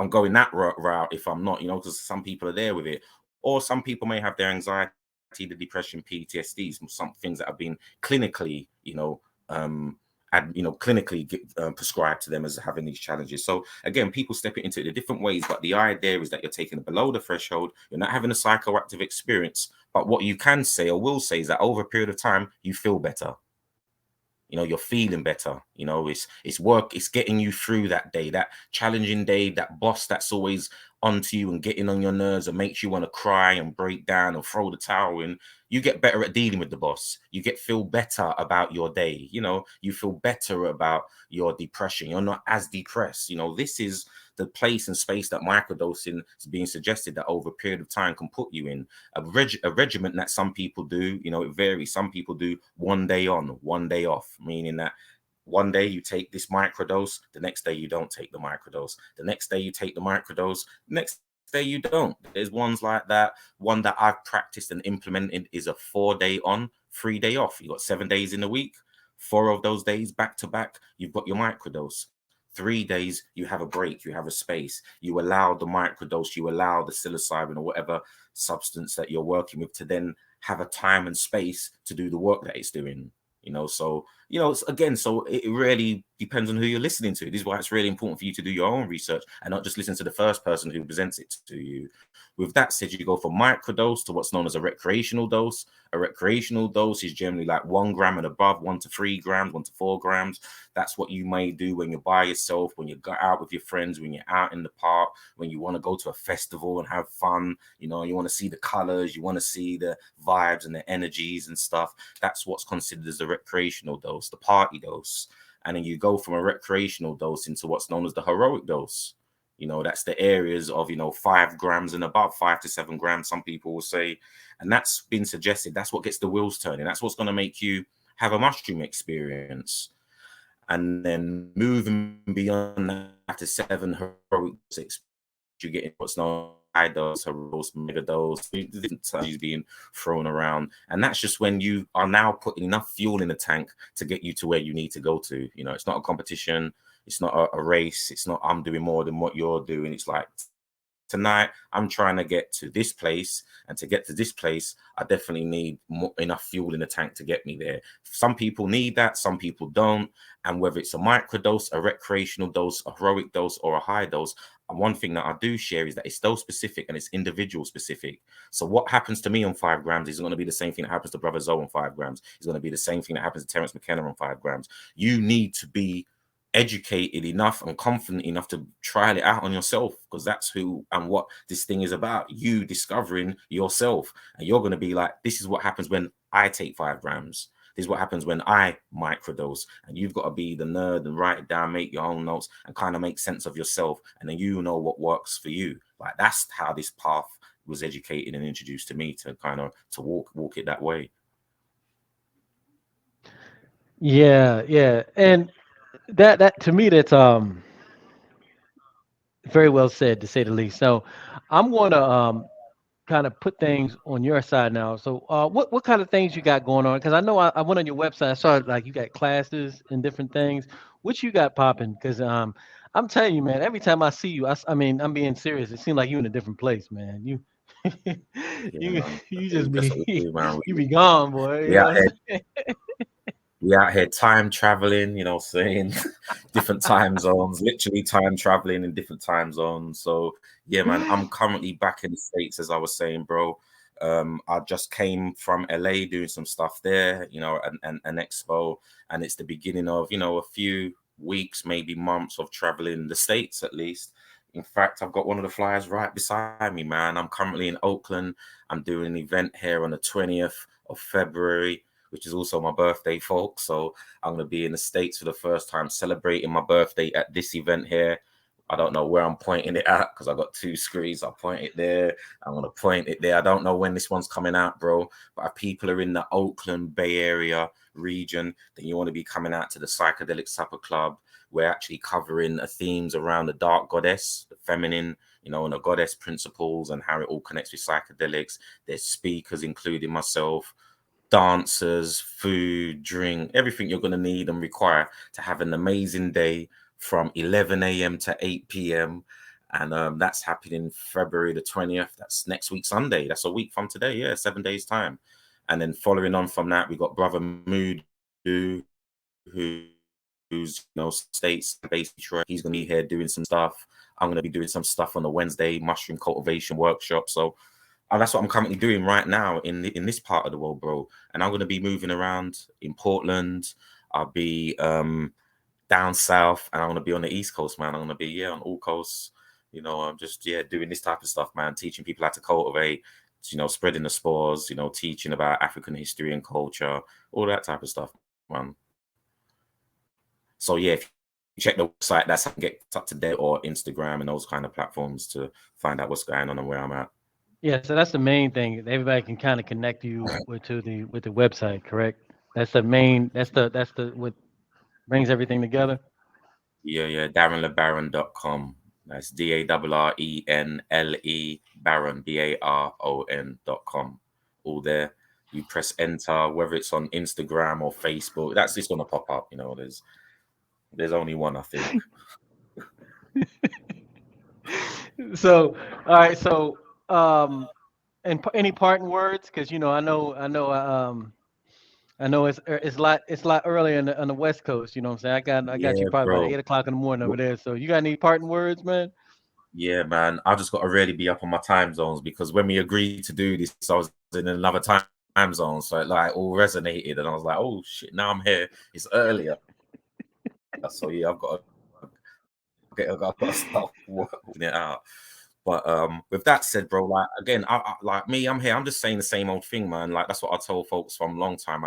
I'm going that route if I'm not, you know, because some people are there with it. Or some people may have their anxiety, the depression, PTSD, some things that have been clinically, you know, clinically prescribed to them as having these challenges. So again, people step into it in different ways, but the idea is that you're taking it below the threshold. You're not having a psychoactive experience, but what you can say or will say is that over a period of time, you feel better. You know, you're feeling better. You know, it's work, it's getting you through that day, that challenging day, that boss that's always onto you and getting on your nerves and makes you want to cry and break down and throw the towel in. You get better at dealing with the boss. You feel better about your day. You know, you feel better about your depression. You're not as depressed. You know, this is the place and space that microdosing is being suggested that over a period of time can put you in. A regimen that some people do, you know, it varies. Some people do 1 day on, 1 day off, meaning that one day you take this microdose, the next day you don't take the microdose, the next day you take the microdose, next day you don't. There's ones like that. One that I've practiced and implemented is a 4 day on, 3 day off. You got 7 days in a week. 4 of those days back to back, you've got your microdose. 3 days, you have a break, you have a space. You allow the microdose, you allow the psilocybin or whatever substance that you're working with to then have a time and space to do the work that it's doing. You know, so, you know, again, so it really depends on who you're listening to. This is why it's really important for you to do your own research and not just listen to the first person who presents it to you. With that said, you go from microdose to what's known as a recreational dose. A recreational dose is generally like 1 gram and above, 1 to 3 grams, 1 to 4 grams. That's what you may do when you're by yourself, when you go out with your friends, when you're out in the park, when you want to go to a festival and have fun. You know, you want to see the colors, you want to see the vibes and the energies and stuff. That's what's considered as a recreational dose, the party dose. And then you go from a recreational dose into what's known as the heroic dose. You know, that's the areas of, you know, 5 grams and above, 5 to 7 grams, some people will say. And that's been suggested. That's what gets the wheels turning. That's what's going to make you have a mushroom experience. And then moving beyond that to 7 heroic doses, you get what's known high dose, heroic, mega dose, different terms being thrown around. And that's just when you are now putting enough fuel in the tank to get you to where you need to go to. You know, it's not a competition. It's not a race. It's not I'm doing more than what you're doing. It's like, tonight I'm trying to get to this place, and to get to this place I definitely need enough fuel in the tank to get me there. Some people need that, some people don't. And whether it's a microdose, a recreational dose, a heroic dose, or a high dose, and one thing that I do share is that it's dose specific and it's individual specific. So what happens to me on 5 grams is going to be the same thing that happens to Brother Zoe on 5 grams. It's going to be the same thing that happens to Terence McKenna on 5 grams. You need to be educated enough and confident enough to try it out on yourself, because that's who and what this thing is about. You discovering yourself, and you're going to be like, this is what happens when I take 5 grams. This is what happens when I microdose. And you've got to be the nerd and write it down, make your own notes, and kind of make sense of yourself. And then you know what works for you. Like, that's how this path was educated and introduced to me, to kind of to walk it that way. Yeah, yeah, and that to me, that's very well said, to say the least. So I'm going to kind of put things on your side now. So what kind of things you got going on? Because I know I went on your website. I saw like you got classes and different things. What you got popping? Because I'm telling you, man. Every time I see you, I mean, I'm being serious. It seems like you in a different place, man. You Yeah, you man. you That's just what we be do, man. you be gone, boy. You We know out what I'm here, saying? we out here time traveling, saying different time zones, literally time traveling in different time zones. So yeah, man, I'm currently back in the States, as I was saying, bro. I just came from LA doing some stuff there, an expo, and it's the beginning of, a few weeks, maybe months of traveling the States at least. In fact, I've got one of the flyers right beside me, man. I'm currently in Oakland. I'm doing an event here on the 20th of February, which is also my birthday, folks. So I'm going to be in the States for the first time celebrating my birthday at this event here. I don't know where I'm pointing it at because I got two screens. I'll point it there. I'm going to point it there. I don't know when this one's coming out, bro. But if people are in the Oakland Bay Area region, then you want to be coming out to the Psychedelic Supper Club. We're actually covering themes around the dark goddess, the feminine, and the goddess principles and how it all connects with psychedelics. There's speakers, including myself, dancers, food, drink, everything you're going to need and require to have an amazing day from 11 a.m. to 8 p.m. And that's happening February the 20th. That's next week, Sunday. That's a week from today. Yeah, 7 days' time. And then following on from that, we got Brother Mood, who's states based in Detroit. He's going to be here doing some stuff. I'm going to be doing some stuff on the Wednesday mushroom cultivation workshop. So that's what I'm currently doing right now in this part of the world, bro. And I'm going to be moving around in Portland. I'll be down south, and I'm going to be on the East Coast, man. I'm going to be on all coasts. I'm just doing this type of stuff, man. Teaching people how to cultivate. Spreading the spores. Teaching about African history and culture, all that type of stuff, man. So yeah, if you check the website, that's how you get up to date, or Instagram and those kind of platforms to find out what's going on and where I'm at. Yeah, so that's the main thing. Everybody can kind of connect you with the website, correct? That's the main. That's the what brings everything together. Yeah. DarrenLeBaron.com. That's DARRENLE Baron, BARON.com. All there. You press enter, whether it's on Instagram or Facebook. That's just gonna pop up. There's only one, I think. So, all right. So, and any parting words? Because I know it's a lot earlier on the West Coast. You know what I'm saying? I got you Yeah, probably about bro. 8 o'clock in the morning over there. So, you got any parting words, man? Yeah, man. I just got to really be up on my time zones because when we agreed to do this, I was in another time zone. So it like all resonated and I was like, oh shit, now I'm here. It's earlier. So yeah, I've got to start working it out. But with that said, bro, like again, like me, I'm here. I'm just saying the same old thing, man. Like that's what I told folks from a long time.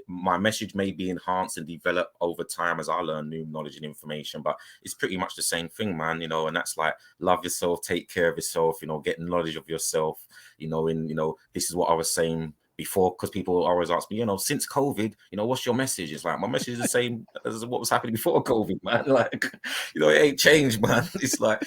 My message may be enhanced and develop over time as I learn new knowledge and information, but it's pretty much the same thing, man. And that's like love yourself, take care of yourself. Get knowledge of yourself. This is what I was saying before, because people always ask me, since COVID, what's your message? It's like my message is the same as what was happening before COVID, man. Like, it ain't changed, man. It's like,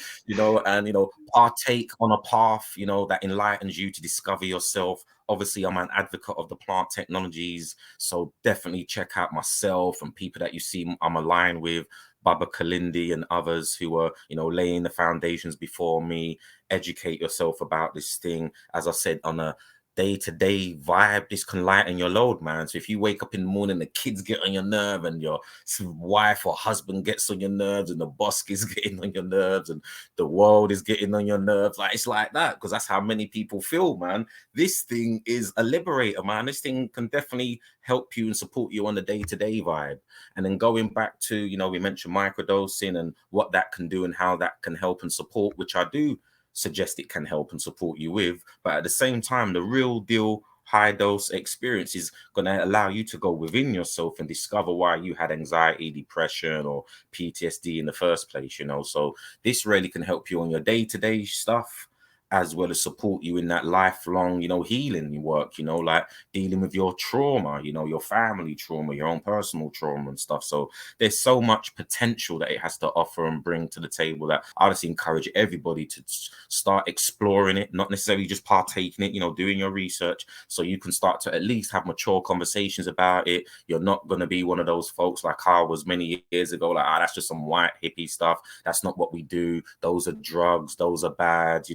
partake on a path, that enlightens you to discover yourself. Obviously, I'm an advocate of the plant technologies, so definitely check out myself and people that you see I'm aligned with. Baba Kalindi and others who are, laying the foundations before me. Educate yourself about this thing. As I said, on a day-to-day vibe, this can lighten your load, man. So if you wake up in the morning, the kids get on your nerve and your wife or husband gets on your nerves and the boss is getting on your nerves and the world is getting on your nerves, like it's like that, because that's how many people feel, man. This thing is a liberator, man. This thing can definitely help you and support you on the day-to-day vibe. And then going back to, we mentioned microdosing and what that can do and how that can help and support, which I do suggest it can help and support you with. But at the same time, the real deal high dose experience is going to allow you to go within yourself and discover why you had anxiety, depression, or PTSD in the first place. So this really can help you on your day-to-day stuff. as well as support you in that lifelong, healing work, like dealing with your trauma, your family trauma, your own personal trauma and stuff. So there's so much potential that it has to offer and bring to the table that I just encourage everybody to start exploring it, not necessarily just partaking it, doing your research so you can start to at least have mature conversations about it. You're not going to be one of those folks like I was many years ago, like, that's just some white hippie stuff. That's not what we do. Those are drugs. Those are bad.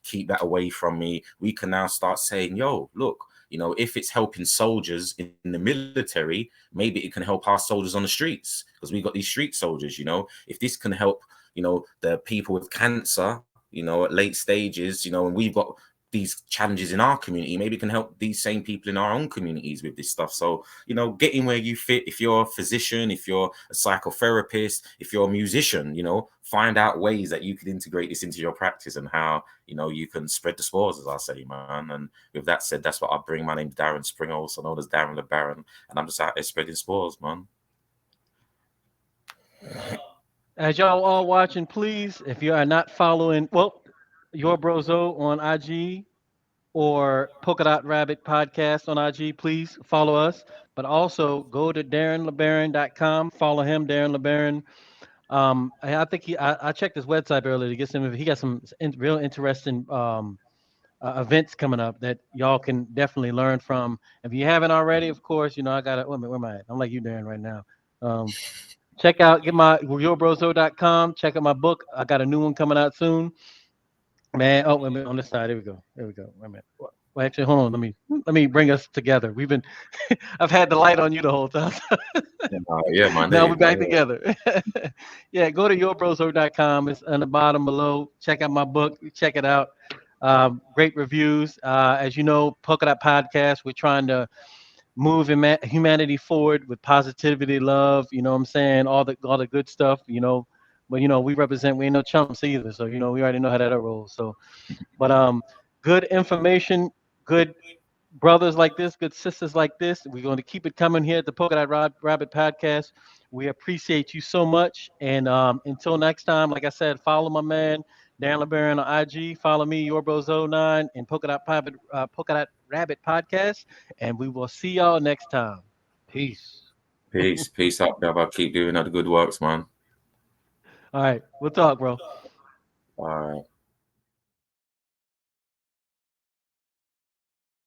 Keep that away from me. We can now start saying, yo, look, if it's helping soldiers in the military, maybe it can help our soldiers on the streets, because we got these street soldiers. If this can help, the people with cancer, at late stages, and we've got these challenges in our community, maybe it can help these same people in our own communities with this stuff. So, getting where you fit. If you're a physician, if you're a psychotherapist, if you're a musician, find out ways that you can integrate this into your practice and how, you can spread the spores, as I say, man. And with that said, that's what I bring. My name's Darren Springer, also known as Darren Le Baron, and I'm just out there spreading spores, man. As y'all all watching, please, if you are not following, well, your brozo on IG or Polka Dot Rabbit podcast on IG, please follow us. But also go to DarrenLeBaron.com. Follow him, Darren Le Baron. I think I checked his website earlier to get some. He got some real interesting events coming up that y'all can definitely learn from. If you haven't already, of course, I got it. Where am I at? I'm like you, Darren, right now. Check out, get my yourbrozo.com. Check out my book. I got a new one coming out soon. Man, oh, wait a minute, on this side. There we go. There we go. Wait a minute. Well, actually, hold on. Let me bring us together. We've been, I've had the light on you the whole time. Yeah, man. Now we're back together. Yeah, go to yourbrozo.com. It's on the bottom below. Check out my book. Check it out. Great reviews. As you know, Polka Dot Podcast, we're trying to move humanity forward with positivity, love. You know what I'm saying? All the good stuff. But we represent. We ain't no chumps either. So we already know how that rolls. So, but good information, good brothers like this, good sisters like this. We're going to keep it coming here at the Polka Dot Rabbit Podcast. We appreciate you so much. And until next time, like I said, follow my man Darren Le Baron on IG. Follow me, YourBros09, and Polka Dot Rabbit Podcast. And we will see y'all next time. Peace. Peace out, brother. Keep doing other good works, man. All right, we'll talk, bro. All right.